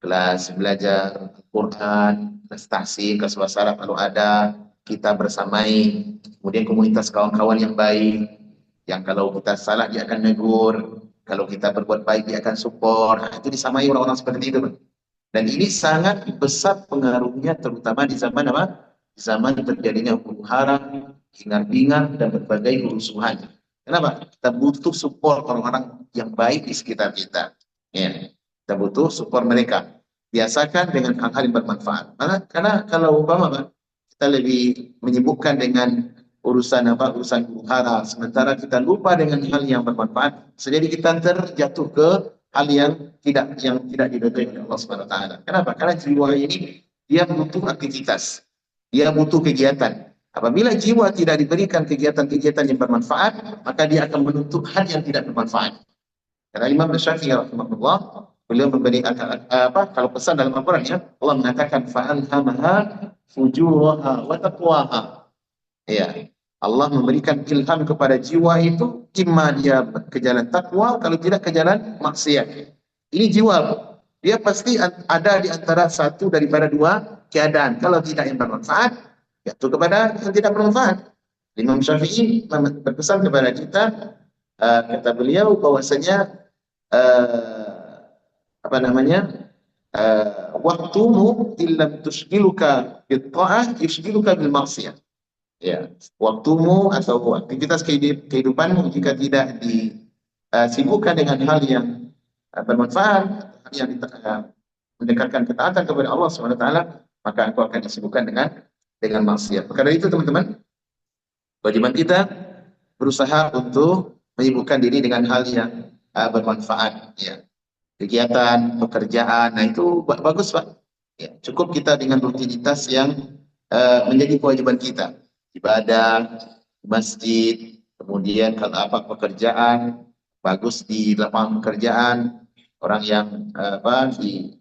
kelas belajar Al-Quran, kelas tahsin, kelas bahasa Arab kalau ada kita bersamai, kemudian komunitas kawan-kawan yang baik, yang kalau kita salah dia akan negur, kalau kita berbuat baik dia akan support. Nah, itu disamai orang-orang seperti itu. Dan ini sangat besar pengaruhnya terutama di zaman apa? Di zaman terjadinya huru-hara, hingar-bingar dan berbagai kerusuhan. Kenapa? Kita butuh support orang-orang yang baik di sekitar kita. Ya. Kita butuh support mereka. Biasakan dengan hal-hal yang bermanfaat. Karena kalau umpama kita lebih menyibukkan dengan urusan huru-hara, sementara kita lupa dengan hal yang bermanfaat, jadi kita terjatuh ke hal yang tidak diridhoi oleh Allah Subhanahu wa taala. Kenapa? Karena jiwa ini dia butuh aktivitas, dia butuh kegiatan. Apabila jiwa tidak diberikan kegiatan-kegiatan yang bermanfaat, maka dia akan menuntut hal yang tidak bermanfaat. Karena Imam Syafi'i rahimahullah, beliau memberi kalau pesan dalam Al-Qur'an ya, Allah mengatakan fa'alhamaha fujuraha wa taqwaha. Ya. Allah memberikan ilham kepada jiwa itu, imma dia ke jalan takwa, kalau tidak ke jalan maksiat. Ini jiwa, dia pasti ada di antara satu daripada dua keadaan. Kalau tidak yang bermanfaat, jatuh kepada yang tidak bermanfaat. Imam Syafi'i berpesan kepada kita, kata beliau bahwasanya waktumu illam tushgiluka bil ta'ah yushgiluka bil maksiyah. Ya, waktumu atau aktivitas kehidupanmu jika tidak disibukkan dengan hal yang bermanfaat, hal yang mendekatkan ketaatan kepada Allah Subhanahu wa taala, maka engkau akan disibukkan dengan maksiat. Karena itu teman-teman, kewajiban kita berusaha untuk menyibukkan diri dengan hal yang bermanfaat, ya. Kegiatan, pekerjaan, nah itu bagus Pak. Ya, cukup kita dengan rutinitas yang menjadi kewajiban kita. Ibadah, masjid, kemudian kalau pekerjaan, bagus di lapangan pekerjaan, orang yang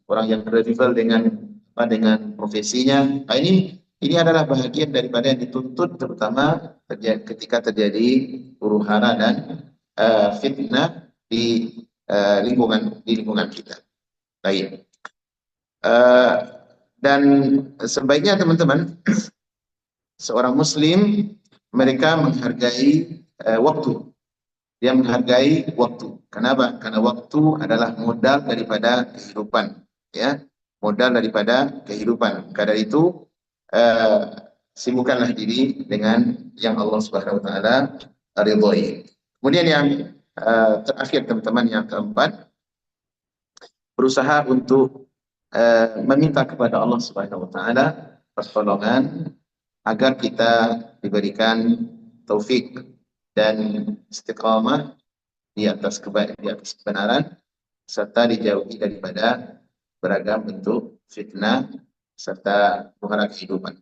orang yang level dengan profesinya. Nah, ini adalah bahagian daripada yang dituntut, terutama ketika terjadi huru-hara dan fitnah di lingkungan kita. Baik. Dan sebaiknya teman-teman, seorang muslim mereka menghargai waktu. Dia menghargai waktu. Kenapa? Karena waktu adalah modal daripada kehidupan, ya. Modal daripada kehidupan. Karena itu sibukkanlah diri dengan yang Allah Subhanahu wa taala ridhoi. Kemudian yang terakhir teman-teman, yang keempat, berusaha untuk meminta kepada Allah Subhanahu wa taala pertolongan agar kita diberikan taufik dan istiqamah di atas kebenaran, serta dijauhi daripada beragam bentuk fitnah serta huru-hara kehidupan.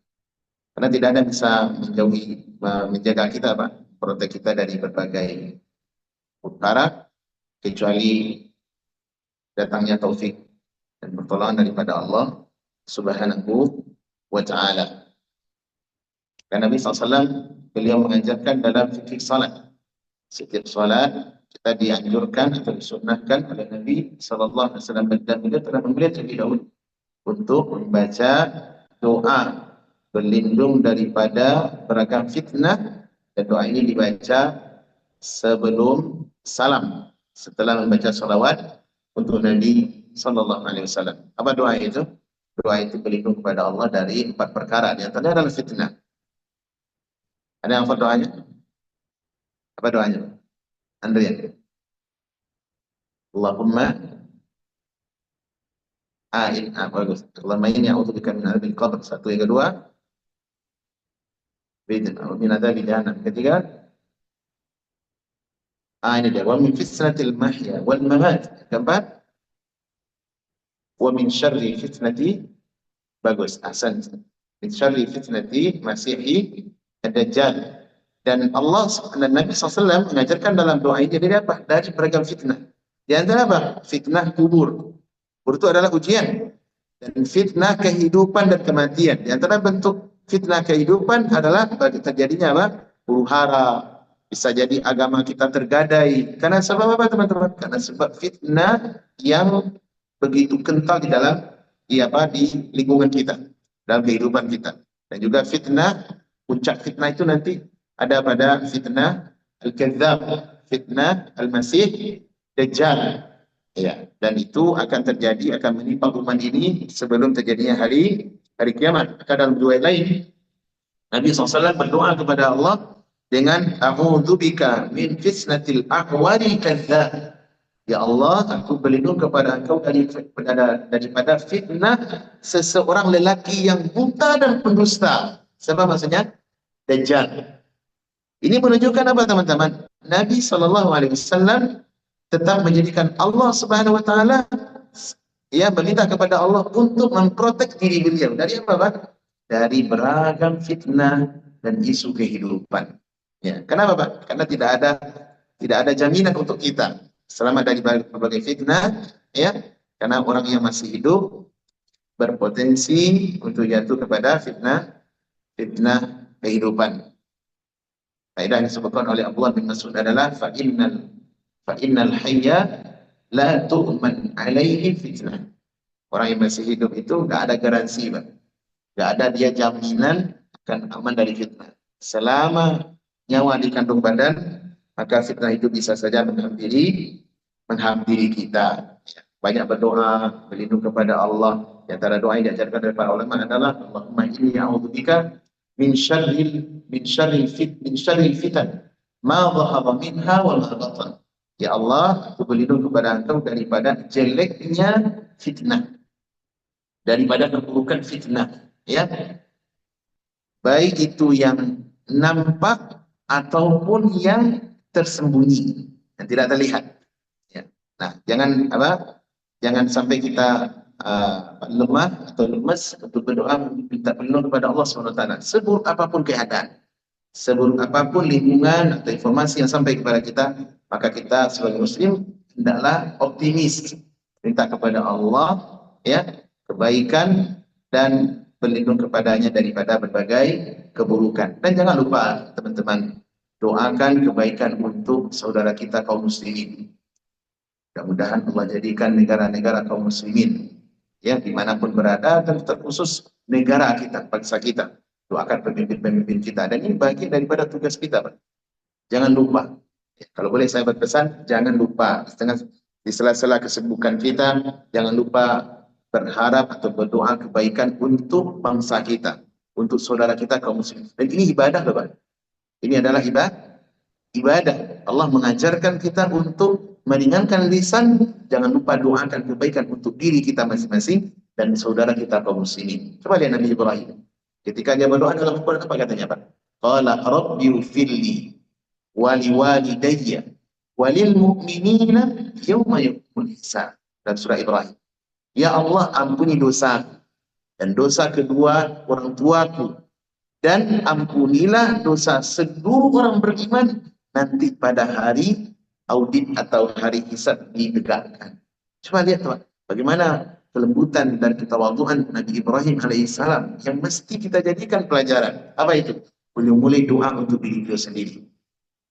Karena tidak ada yang bisa menjaga kita, Pak, protek kita dari berbagai perkara kecuali datangnya taufik dan pertolongan daripada Allah Subhanahu wa Ta'ala. Dan Nabi SAW beliau mengajarkan dalam fikih salat. Setiap salat kita dianjurkan atau disunnahkan oleh Nabi SAW, dan beliau telah memilih terlebih dahulu untuk membaca doa berlindung daripada beragam fitnah, dan doa ini dibaca sebelum salam setelah membaca salawat untuk Nabi SAW. Apa doa itu? Doa itu berlindung kepada Allah dari 4 perkara. Di antaranya adalah fitnah. Ada yang hafal doanya? Apa doanya? Andrian. Allahumma bagus. Allahumma inni a'udzubika min adzabil qabr. Satu. Yang kedua, min adzabil jahannam. Ketiga, ini dia. Wa min fitnatil mahya wal mamat. Keempat, wa min syarri fitnati, bagus, ahsan. Min syarri fitnati masihi ad-dajjal. Dan Allah dan Nabi SAW mengajarkan dalam doa ini dari apa? Dari beragam fitnah. Di antara apa? Fitnah kubur. Kubur itu adalah ujian. Dan fitnah kehidupan dan kematian. Di antara bentuk fitnah kehidupan adalah terjadinya apa? Huru-hara. Bisa jadi agama kita tergadai. Karena sebab apa, teman-teman? Karena sebab fitnah yang begitu kental di dalam di lingkungan kita, dalam kehidupan kita. Dan juga fitnah, puncak fitnah itu nanti ada pada fitnah al-kadzdzab, fitnah al-masih dajjal. Ya, dan itu akan terjadi, akan menimpa umat ini sebelum terjadinya hari kiamat. Maka dalam riwayat lain Nabi SAW berdoa kepada Allah dengan a'udzubika min fitnatil aqwali kadzdzab. Ya Allah, aku berlindung kepada Engkau daripada fitnah seseorang lelaki yang buta dan pendusta. Siapa maksudnya? Dajjal. Ini menunjukkan apa, teman-teman? Nabi SAW tetap menjadikan Allah Subhanahu wa Ta'ala, ya, meminta kepada Allah untuk memprotek diri beliau dari apa, Pak? Dari beragam fitnah dan isu kehidupan. Ya, kenapa, Pak? Karena tidak ada jaminan untuk kita selamat dari berbagai fitnah, ya. Karena orang yang masih hidup berpotensi untuk jatuh kepada fitnah kehidupan. Kaidah yang disebutkan oleh Abdullah bin Mas'ud adalah fa innal hayya la tu'man alaihi fitnah. Orang yang masih hidup itu enggak ada garansi, Pak. Enggak ada dia jaminan akan aman dari fitnah. Selama nyawa di kandung badan, maka fitnah itu bisa saja menghampiri kita. Banyak berdoa, berlindung kepada Allah. Di antara doa yang diajarkan oleh para ulama adalah Allahumma inni a'udzubika min syarril fitan ma dhahara minha wa ma batan. Ya Allah, aku berlindung kepada Engkau daripada jeleknya fitnah, daripada keburukan fitnah, ya, baik itu yang nampak ataupun yang tersembunyi, yang tidak terlihat, ya. Nah, jangan sampai kita lemah atau lemas untuk berdoa minta perlindungan kepada Allah SWT. Seburuk apapun keadaan, seburuk apapun lingkungan atau informasi yang sampai kepada kita, maka kita sebagai muslim hendaklah optimis, minta kepada Allah, ya, kebaikan dan berlindung kepadanya daripada berbagai keburukan. Dan jangan lupa, teman-teman, doakan kebaikan untuk saudara kita kaum muslimin. Mudah-mudahan Allah jadikan negara-negara kaum muslimin, ya, dimanapun berada, dan terkhusus negara kita, bangsa kita. Doakan pemimpin-pemimpin kita. Dan ini bagian daripada tugas kita, Pak. Jangan lupa. Ya, kalau boleh saya berpesan, jangan lupa. Di sela-sela kesibukan kita, jangan lupa berharap atau berdoa kebaikan untuk bangsa kita, untuk saudara kita kaum muslimin. Dan ini ibadah, Pak. Ini adalah ibadah. Allah mengajarkan kita untuk meringankan lisan. Jangan lupa doakan kebaikan untuk diri kita masing-masing dan saudara kita kaum muslimin. Coba lihat Nabi Ibrahim. Ketika dia berdoa dalam Al-Quran, apa katanya, Pak? Qala rabbi ufirli wali walidayya walil mu'minina yawma yaqumul hisab. Dan surah Ibrahim. Ya Allah, ampuni dosa dan dosa kedua orang tuaku, dan ampunilah dosa seluruh orang beriman nanti pada hari audit atau hari hisab ditegakkan. Coba lihat tuan, bagaimana kelembutan dan ketawaduan Nabi Ibrahim alaihissalam yang mesti kita jadikan pelajaran. Apa itu? Beliau mulai doa untuk diri beliau sendiri.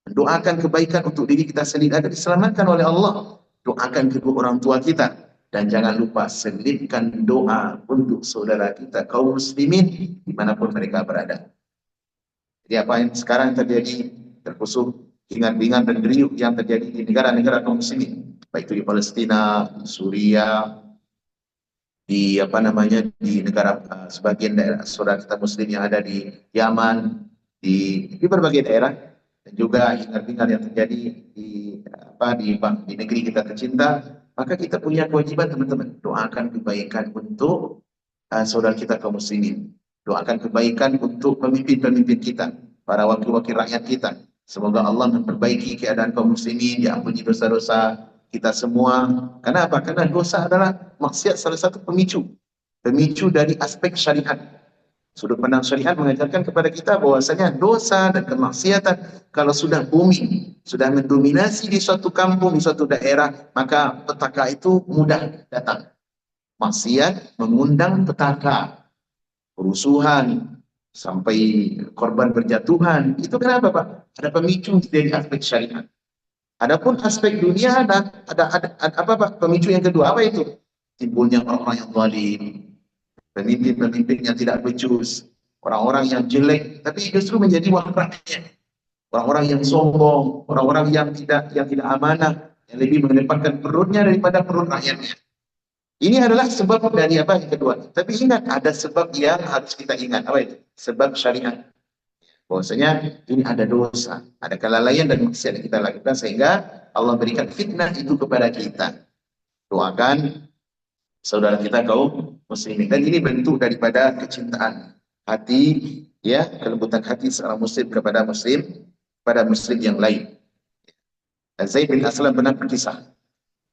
Doakan kebaikan untuk diri kita sendiri agar diselamatkan oleh Allah. Doakan kedua orang tua kita. Dan jangan lupa selipkan doa untuk saudara kita kaum muslimin dimanapun mereka berada. Jadi apa yang sekarang terjadi, terkhusus hingar-bingar dan riuh yang terjadi di negara-negara kaum muslimin, baik itu di Palestina, di Suria, di di negara sebagian daerah saudara kita muslim yang ada di Yaman, di berbagai daerah, dan juga hingar-bingar yang terjadi di negeri kita tercinta. Maka kita punya kewajiban teman-teman, doakan kebaikan untuk saudara kita kaum muslimin. Doakan kebaikan untuk pemimpin-pemimpin kita, para wakil-wakil rakyat kita. Semoga Allah memperbaiki keadaan kaum muslimin, diampuni dosa-dosa kita semua. Karena apa? Karena dosa adalah maksiat salah satu pemicu. Pemicu dari aspek syariat. Sudut pandang syariat mengajarkan kepada kita bahwasanya dosa dan kemaksiatan kalau sudah booming, sudah mendominasi di suatu kampung, di suatu daerah, maka petaka itu mudah datang. Maksiat mengundang petaka, kerusuhan, sampai korban berjatuhan. Itu kenapa, Pak? Ada pemicu dari aspek syariat. Adapun aspek dunia ada apa, Pak? Pemicu yang kedua apa itu? Timbulnya orang-orang yang zalim, pemimpin-pemimpin yang tidak becus, orang-orang yang jelek, tapi justru menjadi wakil rakyat. Orang-orang yang sombong, orang-orang yang tidak amanah, yang lebih mengedepankan perutnya daripada perut rakyatnya. Ini adalah sebab dari apa yang kedua. Tapi ingat, ada sebab yang harus kita ingat. Apa itu? Sebab syariat. Bahwasanya ini ada dosa, ada kelalaian dan maksiat yang kita lakukan sehingga Allah berikan fitnah itu kepada kita. Doakan saudara kita kaum muslimin. Dan ini bentuk daripada kecintaan hati, ya, kelembutan hati seorang muslim kepada muslim yang lain. Zaid bin Aslam pernah berkisah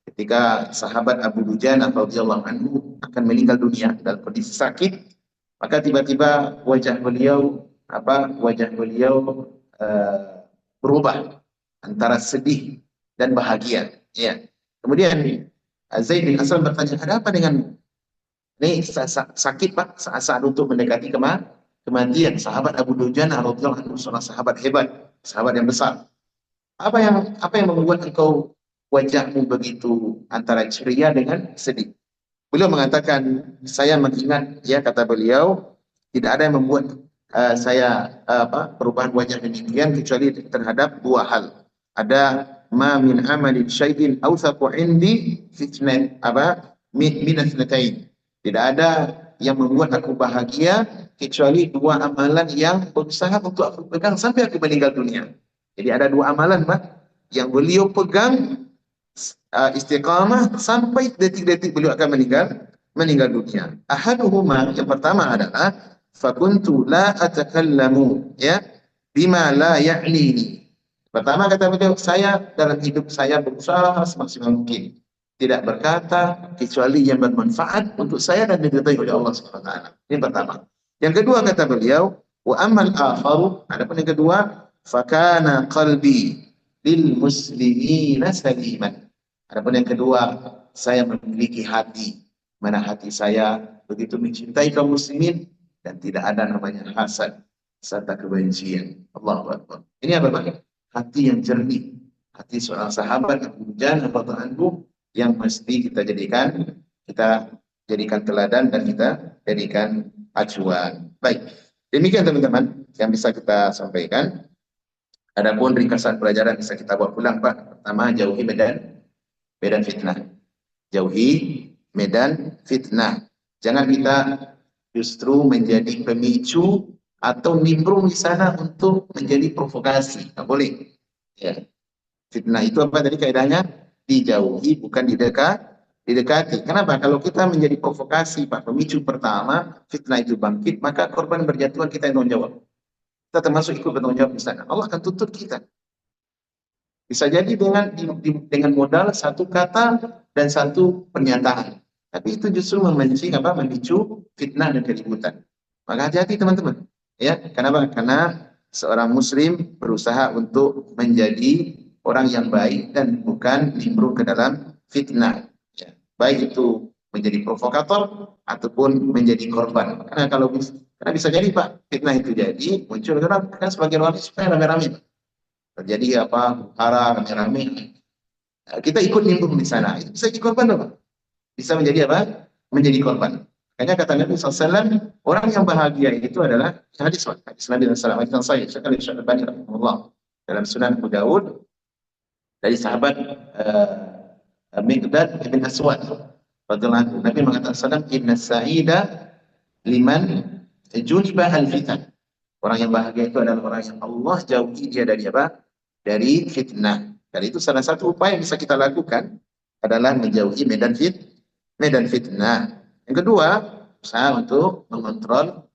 ketika sahabat Abu Dujana radhiyallahu anhu akan meninggal dunia dalam kondisi sakit, maka tiba-tiba wajah beliau berubah antara sedih dan bahagia. Ya. Kemudian Zaid bin Aslam bertanya, ada apa dengan ini sakit, Pak, saat untuk mendekati kematian. Sahabat Abu Dujana radhiyallahu anhu seorang sahabat hebat, sahabat yang besar. Apa yang membuat engkau wajahmu begitu antara ceria dengan sedih? Beliau mengatakan, saya mengingat, ya, kata beliau, tidak ada yang membuat saya perubahan wajah demikian kecuali terhadap dua hal. Ada ma min amalin syai'in awthaqu indi fitnah min fitnatain. Tidak ada yang membuat aku bahagia kecuali dua amalan yang berusaha untuk aku pegang sampai aku meninggal dunia. Jadi ada dua amalan, Pak, yang beliau pegang istiqamah sampai detik-detik beliau akan meninggal dunia. Ahaduhuma, yang pertama adalah fakuntu la atakallamu, ya, bima la ya'nini. Pertama kata beliau, saya dalam hidup saya berusaha semaksimal mungkin tidak berkata kecuali yang bermanfaat untuk saya dan diridhai oleh Allah Subhanahu wa taala. Ini pertama. Yang kedua kata beliau, wa ammal akharu, adapun yang kedua, fakana qalbi lil muslimina saliman. Adapun yang kedua, saya memiliki hati, mana hati saya begitu mencintai kaum muslimin dan tidak ada namanya hasad serta kebencian. Allahu Akbar. Ini apa, Pak? Hati yang jernih, hati seorang sahabat Abu Dujana radhiyallahu anhu yang mesti kita jadikan teladan dan kita jadikan acuan. Baik, demikian teman-teman yang bisa kita sampaikan. Adapun ringkasan pelajaran bisa kita bawa pulang, Pak. Pertama, jauhi medan fitnah. Jauhi medan fitnah. Jangan kita justru menjadi pemicu atau nimbrung di sana untuk menjadi provokasi. Nggak boleh. Ya. Fitnah itu apa tadi kaidahnya? Dijauhi, bukan didekati. Kenapa? Kalau kita menjadi provokasi, Pak, pemicu pertama, fitnah itu bangkit, maka korban berjatuhan kita yang tanggung jawab. Kita termasuk ikut bertanggung jawab di sana. Allah akan tuntut kita. Bisa jadi dengan modal satu kata dan satu pernyataan. Tapi itu justru memicu fitnah dan keributan. Maka hati-hati teman-teman. Ya, kenapa? Karena seorang muslim berusaha untuk menjadi orang yang baik dan bukan nimbrung ke dalam fitnah. Ya. Baik itu menjadi provokator ataupun menjadi korban. Karena bisa jadi Pak, fitnah itu jadi muncul karena sebagian orang supaya rame-rame terjadi hara rame-rame. Kita ikut nimbrung di sana. Itu bisa jadi korban apa? Bisa menjadi apa? Menjadi korban. Makanya kata Nabi SAW, orang yang bahagia itu adalah hadis Nabi SAW. Hadis yang sahih, sekali Syekh Al-Albani rahimahullah dalam Sunan Abu Daud dari sahabat Miqdad bin Aswad radhiyallahu anhu. Nabi mengatakan, "Inna sa'ida liman juniba al-fitan." Orang yang bahagia itu adalah orang yang Allah jauhi dia dari apa? Dari fitnah. Dan itu salah satu upaya yang bisa kita lakukan adalah menjauhi medan fitnah. Yang kedua, usaha untuk mengontrol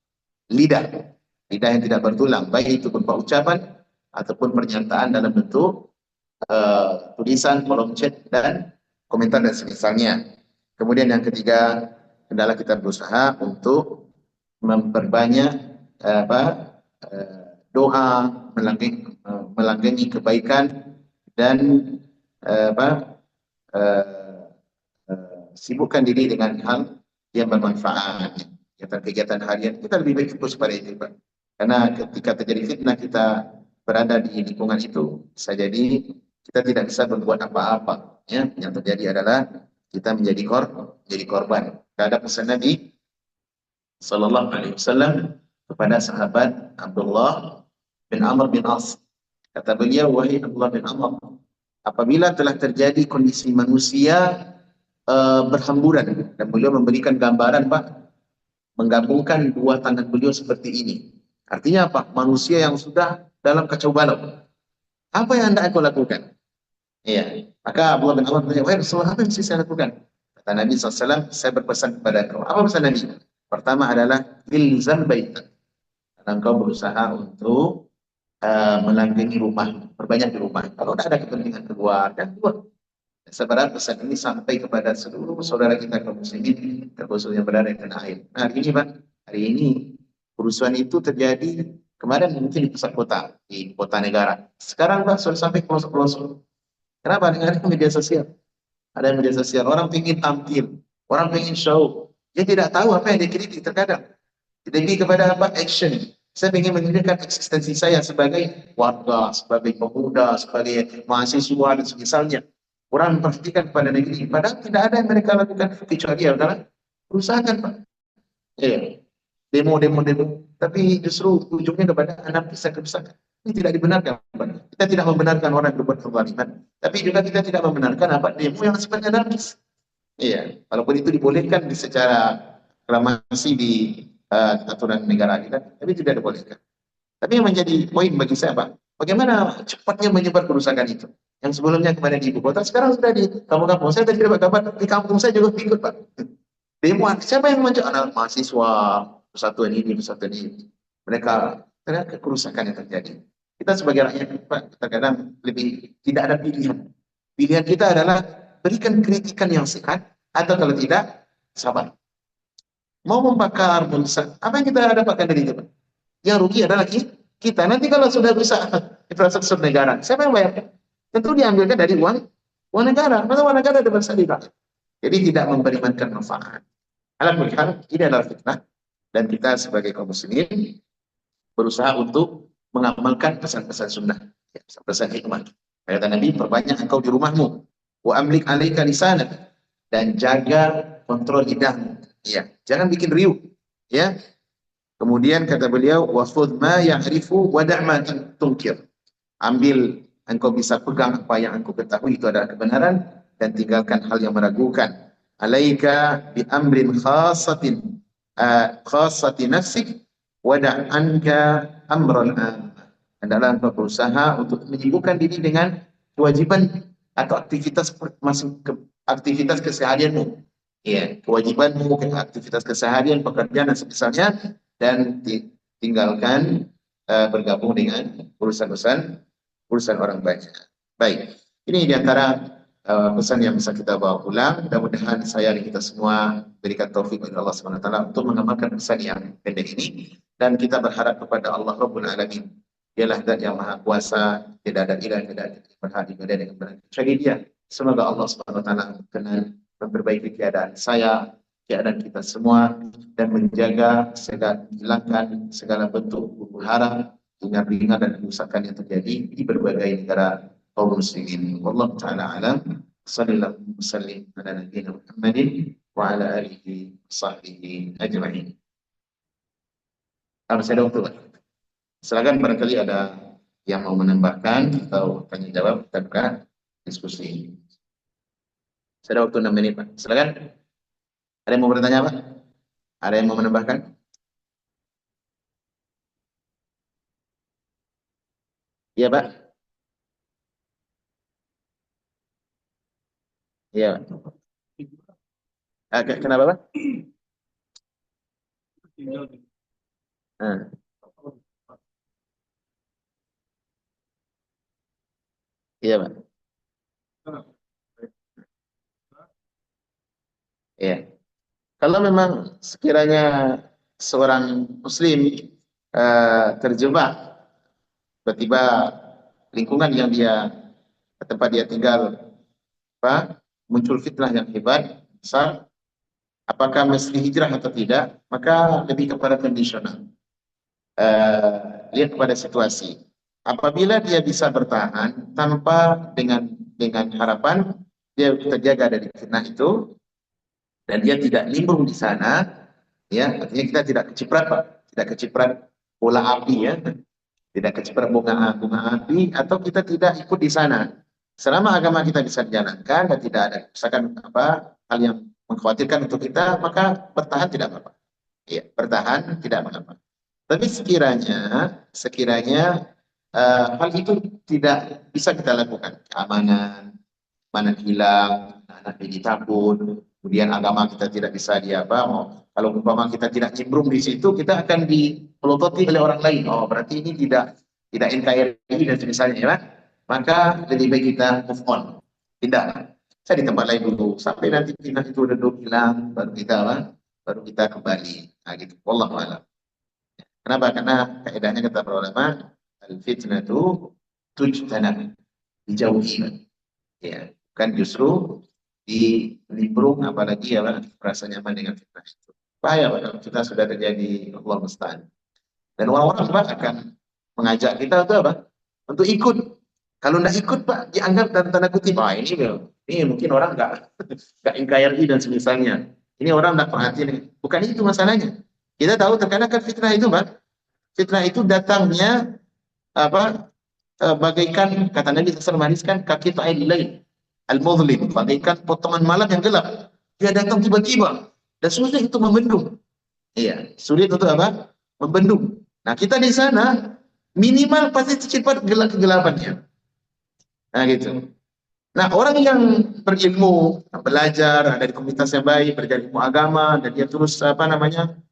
lidah. Lidah yang tidak bertulang, baik itu berupa ucapan ataupun pernyataan dalam bentuk tulisan, kolom chat, dan komentar dan semisalnya. Kemudian yang ketiga adalah kita berusaha untuk memperbanyak doa, melanggengi kebaikan dan sibukkan diri dengan hal yang bermanfaat. Kegiatan harian kita lebih baik fokus pada itu, Pak. Karena ketika terjadi fitnah kita berada di lingkungan itu, bisa jadi kita tidak bisa berbuat apa-apa. Ya, yang terjadi adalah kita menjadi korban. Ada pesan Nabi Sallallahu Alaihi Wasallam kepada sahabat Abdullah bin Amr bin As. Kata beliau, wahai Abdullah bin Amr, apabila telah terjadi kondisi manusia berhamburan, dan beliau memberikan gambaran, Pak, menggabungkan dua tangan beliau seperti ini. Artinya apa? Manusia yang sudah dalam kacau balau. Apa yang anda aku lakukan? Iya. Maka Abdullah bin Amr bertanya, wahai Rasulullah, apa yang mesti saya lakukan? Kata Nabi SAW, saya berpesan kepada kau. Apa pesan Nabi? Pertama adalah ilzam baitan. Karena engkau berusaha untuk melanggengi rumah, perbanyak di rumah. Kalau tidak ada kepentingan keluar, dan keluar. Sebenarnya pesan ini sampai kepada seluruh saudara kita kaum muslimin, terkhusus yang berada di tanah air. Nah, hari ini, Pak, hari ini kerusuhan itu terjadi kemarin mungkin di pusat kota, di kota negara. Sekarang, Pak, sudah sampai pelosok-pelosok. Kenapa? Dengan media sosial. Ada media sosial, orang ingin tampil, orang ingin show. Dia tidak tahu apa yang dikritik terkadang. Lebih kepada apa? Action. Saya ingin menunjukkan eksistensi saya sebagai warga, sebagai pemuda, sebagai mahasiswa dan semisalnya. Orang memperhatikan kepada negeri. Padahal tidak ada yang mereka lakukan kecuali adalah kerusakan, Pak. Iya. Demo. Tapi justru ujungnya kepada anarkis kerusakan. Ini tidak dibenarkan, Pak. Kita tidak membenarkan orang berbuat kezaliman, tapi juga kita tidak membenarkan apa demo yang sifatnya anarkis. Iya. Walaupun itu dibolehkan secara aklamasi di aturan negara kita, tapi tidak dibolehkan. Tapi yang menjadi poin bagi saya, Pak, bagaimana cepatnya menyebar kerusakan itu? Yang sebelumnya kemarin di ibu kota, sekarang sudah di kampung-kampung. Saya tadi dapat kabar, di kampung saya juga ikut, Pak. Demo, siapa yang muncul? Anak mahasiswa, persatuan ini. Mereka, ternyata kerusakan yang terjadi. Kita sebagai rakyat, Pak, terkadang lebih tidak ada pilihan. Pilihan kita adalah berikan kritikan yang sehat, atau kalau tidak, sabar. Mau membakar, merusak, apa yang kita dapatkan dari itu, Pak? Yang rugi adalah kita. Nanti kalau sudah bisa infrastruktur negara, siapa yang bayar? Tentu diambilkan dari uang negara. Karena uang negara ada berasal dari rakyat. Jadi tidak memberikan manfaat. Alhamdulillah, ini adalah fitnah. Dan kita sebagai kaum muslimin berusaha untuk mengamalkan pesan-pesan sunnah, pesan hikmah. Kata Nabi, perbanyak engkau di rumahmu, wa amlik alaika lisanak, dan jaga kontrol lidahmu. Ya, jangan bikin riuh. Ya. Kemudian kata beliau, wa khudh ma ya'rifu wa da' ma tunkir. Ambil, engkau bisa pegang apa yang engkau ketahui itu adalah kebenaran, dan tinggalkan hal yang meragukan. Alaika bi amrin khasatin khasati nafsik wa da' anka amran am. Adalah engkau berusaha untuk menyibukkan diri dengan kewajiban atau aktivitas aktivitas keseharianmu. Ya, kewajibanmu, aktivitas keseharian, pekerjaan dan semisalnya, dan tinggalkan bergabung dengan urusan orang banyak. Baik, ini diantara pesan yang bisa kita bawa pulang. Mudah-mudahan saya dan kita semua berikan taufik oleh Allah SWT untuk mengamalkan pesan yang pendek ini. Dan kita berharap kepada Allah Rabbul Alamin. Dialah Zat yang Maha Kuasa, tidak ada ilah, tidak ada berhak ibadah dengan benar. Kecuali Dia. Semoga Allah SWT berkenan memperbaiki keadaan saya, keadaan kita semua, dan menjaga segala hilangkan segala bentuk huru-hara, ringan-ringan dan kerusakan yang terjadi di berbagai negara kaum muslimin. Wallahu taala alam. Sallallahu wasallim ala nabiyina Muhammadin wa ala alihi sahbihi ajma'in. Harus ada waktu, Pak. Silakan barangkali ada yang mau menambahkan atau tanya jawab, kita buka diskusi. Saya ada waktu 6 menit, Pak. Silakan. Ada yang mau bertanya, Pak? Ada yang mau menambahkan? Iya, Pak. Iya. Kenapa, Pak? Ah, iya, Pak. Iya. Kalau memang sekiranya seorang muslim terjebak tiba-tiba lingkungan yang tempat dia tinggal muncul fitnah yang hebat besar, apakah mesti hijrah atau tidak, maka lebih kepada kondisional. Lihat kepada situasi. Apabila dia bisa bertahan tanpa dengan harapan dia terjaga dari fitnah itu dan dia tidak nimbrung di sana, ya artinya kita tidak keciprat, Pak, tidak keciprat bola api, ya, tidak keciprat bunga api, atau kita tidak ikut di sana. Selama agama kita bisa dijalankan dan tidak ada misalkan hal yang mengkhawatirkan untuk kita, maka bertahan tidak apa-apa. Ya, bertahan tidak apa-apa. Tapi sekiranya hal itu tidak bisa kita lakukan, keamanan, mana hilang, anak ditabun, kemudian agama kita tidak bisa kalau umpama kita tidak cemplung di situ, kita akan dipelototi oleh orang lain. Oh, berarti ini tidak NKRI dan misalnya, ya. Maka lebih baik kita move on, pindah. Saya di tempat lain dulu sampai nanti pindah itu udah hilang, baru kita kembali. Nah, gitu. Wallahu a'lam. Kenapa? Karena kaidahnya kata para ulama, al-fitnatu tujtanab, dijauhi. Ya, kan justru nimbrung, apalagi merasa nyaman dengan fitnah itu. Bahaya Pak, kalau kita sudah terjadi, Allah musta'an. Dan orang-orang Pak akan mengajak kita untuk apa? Untuk ikut. Kalau tidak ikut Pak, dianggap dalam tanda kutip, ini mungkin orang nggak NKRI dan semisalnya. Ini orang tidak perhatian. Bukan itu masalahnya. Kita tahu terkadang kan fitnah itu Pak. Fitnah itu datangnya bagaikan kata Nabi SAW, kaki ta'il lain al-muzlim, bagaikan potongan malam yang gelap. Dia datang tiba-tiba dan sulit itu membendung. Iya, sulit untuk membendung. Nah, kita di sana minimal pasti terciprat kegelapannya. Nah, gitu. Nah, orang yang berilmu, belajar, ada di komunitas yang baik, belajar ilmu agama, dan dia terus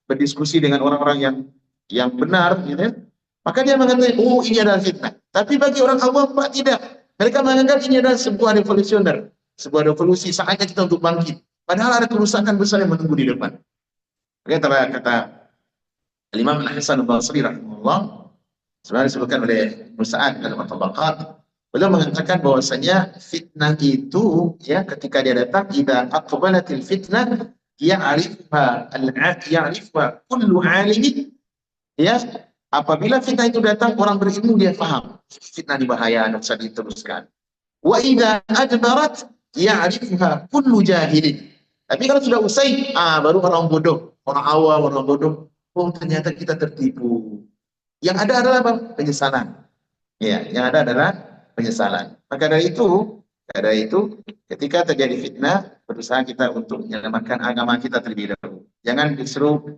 berdiskusi dengan orang-orang yang benar, gitu ya, maka dia mengatakan, oh ini adalah fitnah. Tapi bagi orang awam Pak, tidak. Mereka menganggap ini adalah sebuah revolusioner, sebuah revolusi, saatnya kita untuk bangkit. Padahal ada kerusakan besar yang menunggu di depan. Kata Imam Al-Hasan Al-Basri rahimahullah, sebenarnya disebutkan oleh Musa'ad dalam At-Tabaqat, beliau mengatakan bahwasanya fitnah itu, ya, ketika dia datang, idza aqbalatil fitnah ya'rifha kullu alimin, ya, apabila fitnah itu datang, orang berilmu dia paham fitnah ini bahaya, tidak usah diteruskan. Wa idza adbarat ya'rifha kullu jahilin. Tapi kalau sudah usai, baru orang bodoh, orang awam, orang bodoh, oh ternyata kita tertipu. Yang ada adalah apa? Penyesalan. Ya, yang ada adalah penyesalan. Maka dari itu, ketika terjadi fitnah, berusaha kita untuk menyelamatkan agama kita terlebih dahulu. Jangan justru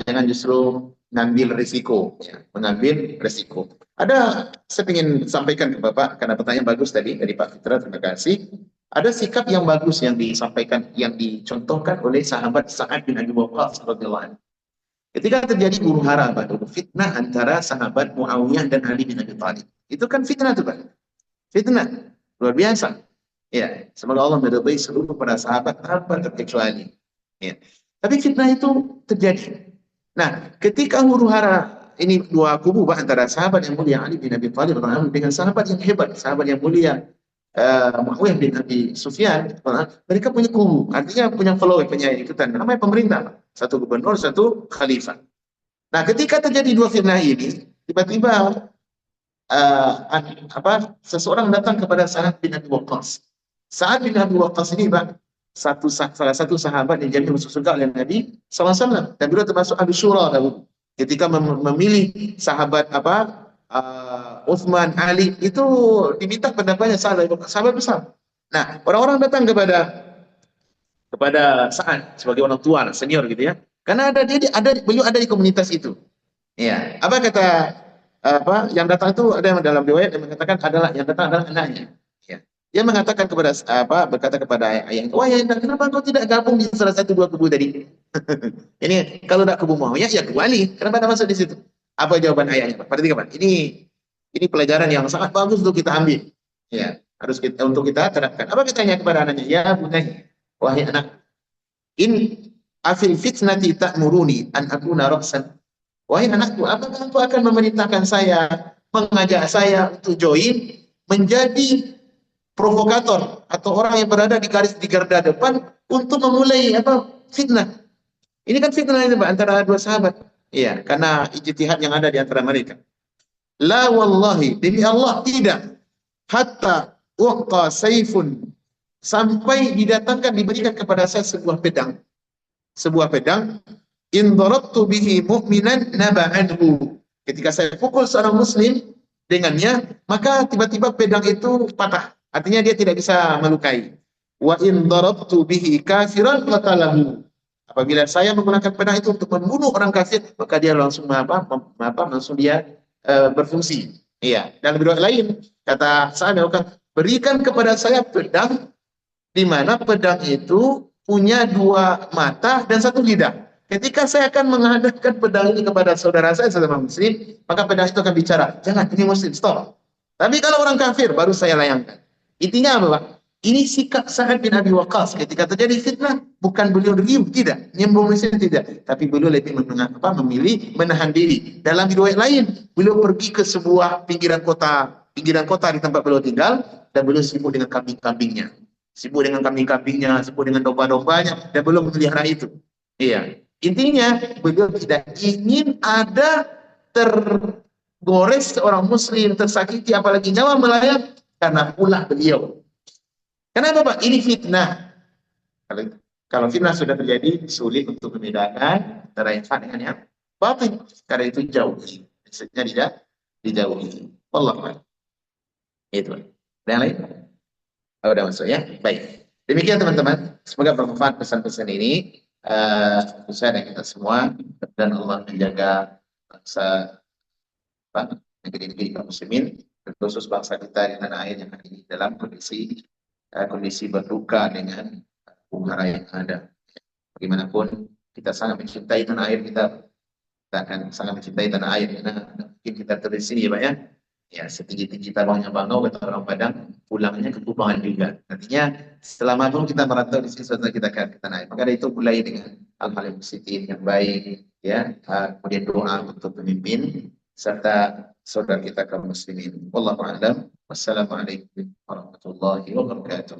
jangan justru mengambil risiko, ya, mengambil risiko. Saya ingin sampaikan ke Bapak, karena pertanyaan bagus tadi dari Pak Fitra, terima kasih. Ada sikap yang bagus yang disampaikan, yang dicontohkan oleh sahabat Sa'ad bin Abi Waqqas radhiyallahu anhu. Ketika terjadi huru-hara, fitnah antara sahabat Muawiyah dan Ali bin Abi Thalib. Itu kan fitnah tuh Pak. Fitnah luar biasa. Ya, semoga Allah meridai seluruh para sahabat tanpa terkecuali. Ya. Tapi fitnah itu terjadi. Nah, ketika huru-hara ini dua kubu antara sahabat yang mulia Ali bin Abi Thalib dengan sahabat yang hebat, sahabat yang mulia Muawiyah bin Abi Sufyan, mereka punya kubu, artinya punya follower, punya ikutan. Namanya pemerintah, satu gubernur, satu khalifah. Nah, ketika terjadi dua fitnah ini, tiba-tiba seseorang datang kepada Sa'ad bin Abi Waqqas. Sa'ad bin Abi Waqqas ini, Pak, salah satu sahabat yang jadi masuk surga oleh Nabi SAW. Dan beliau termasuk Ahli Syura dahulu. Ketika memilih sahabat Uthman, Ali, itu diminta pendapatnya sahabat besar. Nah, orang-orang datang kepada Sa'ad sebagai orang tua, senior gitu ya. Karena beliau ada di komunitas itu. Ya, apa kata yang datang itu ada yang dalam riwayat yang mengatakan yang datang adalah anaknya. Ya. Dia mengatakan berkata kepada ayah, wah ya, kenapa kau tidak gabung di salah satu dua kubu tadi? Ini kalau tidak kubu Muawiyah ya kubu Ali. Kenapa tidak masuk di situ? Apa jawaban ayahnya? Perhatikan, Pak. Ini pelajaran yang sangat bagus untuk kita ambil. Ya, untuk kita terapkan. Apa katanya kepada anaknya? Ya bunai, wahai anak, in afil fitnati ta'muruni an akuna ra'san. Wahai anakku, apakah engkau akan memerintahkan saya, mengajak saya untuk join menjadi provokator atau orang yang berada di garda depan untuk memulai fitnah? Ini kan fitnah ini, Pak, antara dua sahabat. Iya, karena ijtihad yang ada di antara mereka. La wallahi, demi Allah tidak. Hatta waqta saifun, sampai diberikan kepada saya sebuah pedang. Sebuah pedang, in darabtu bihi mu'minan naba'anhu. Ketika saya pukul seorang muslim dengannya, maka tiba-tiba pedang itu patah. Artinya dia tidak bisa melukai. Wa in darabtu bihi kafiran qatalahu. Apabila saya menggunakan pedang itu untuk membunuh orang kafir, maka dia langsung langsung dia berfungsi. Iya. Dan riwayat lain kata Sa'ad, berikan kepada saya pedang di mana pedang itu punya dua mata dan satu lidah. Ketika saya akan menghadapkan pedang ini kepada saudara saya sesama muslim, maka pedang itu akan bicara, jangan, ini muslim, stop. Tapi kalau orang kafir, baru saya layangkan. Intinya apa, Pak? Ini sikap Sa'ad bin Abi Waqqas ketika terjadi fitnah, bukan beliau riuh, tidak, nyembung muslim, tidak, tapi beliau lebih memilih menahan diri. Dalam riwayat lain, beliau pergi ke sebuah pinggiran kota di tempat beliau tinggal, dan beliau sibuk dengan kambing-kambingnya, sibuk dengan kambing-kambingnya, sibuk dengan domba-dombanya, dan beliau memelihara itu. Iya. Intinya, beliau tidak ingin ada tergores seorang muslim, tersakiti, apalagi nyawa melayang karena ulah beliau. Kenapa, Pak? Ini fitnah. Kalau fitnah sudah terjadi, sulit untuk membedakan antara yang hak dengan yang batil. Karena itu jauh. Maksudnya dijauhi. Allah. Itu. Dan lain? Oh, udah masuk ya? Baik. Demikian teman-teman. Semoga bermanfaat pesan-pesan ini. Saya dan kita semua. Dan Allah menjaga bangsa negeri-negeri kaum muslimin. Khusus bangsa kita di tanah air yang ini dalam kondisi berduka dengan huru-hara yang ada. Bagaimanapun kita sangat mencintai tanah air kita akan sangat mencintai tanah air karena mungkin kita terus sini ya, Pak ya. Ya, setinggi-tinggi tabangnya bangau, kata orang Padang, pulangnya ke Kubangan juga. Artinya selama pun kita merantau di sini, saudara kita akan ke tanah air. Maka dari itu mulai dengan hal-hal yang positif, yang baik, ya. Kemudian doa untuk pemimpin serta saudara kita kaum muslimin. Wallahu a'lam. Wassalamualaikum warahmatullahi wabarakatuh.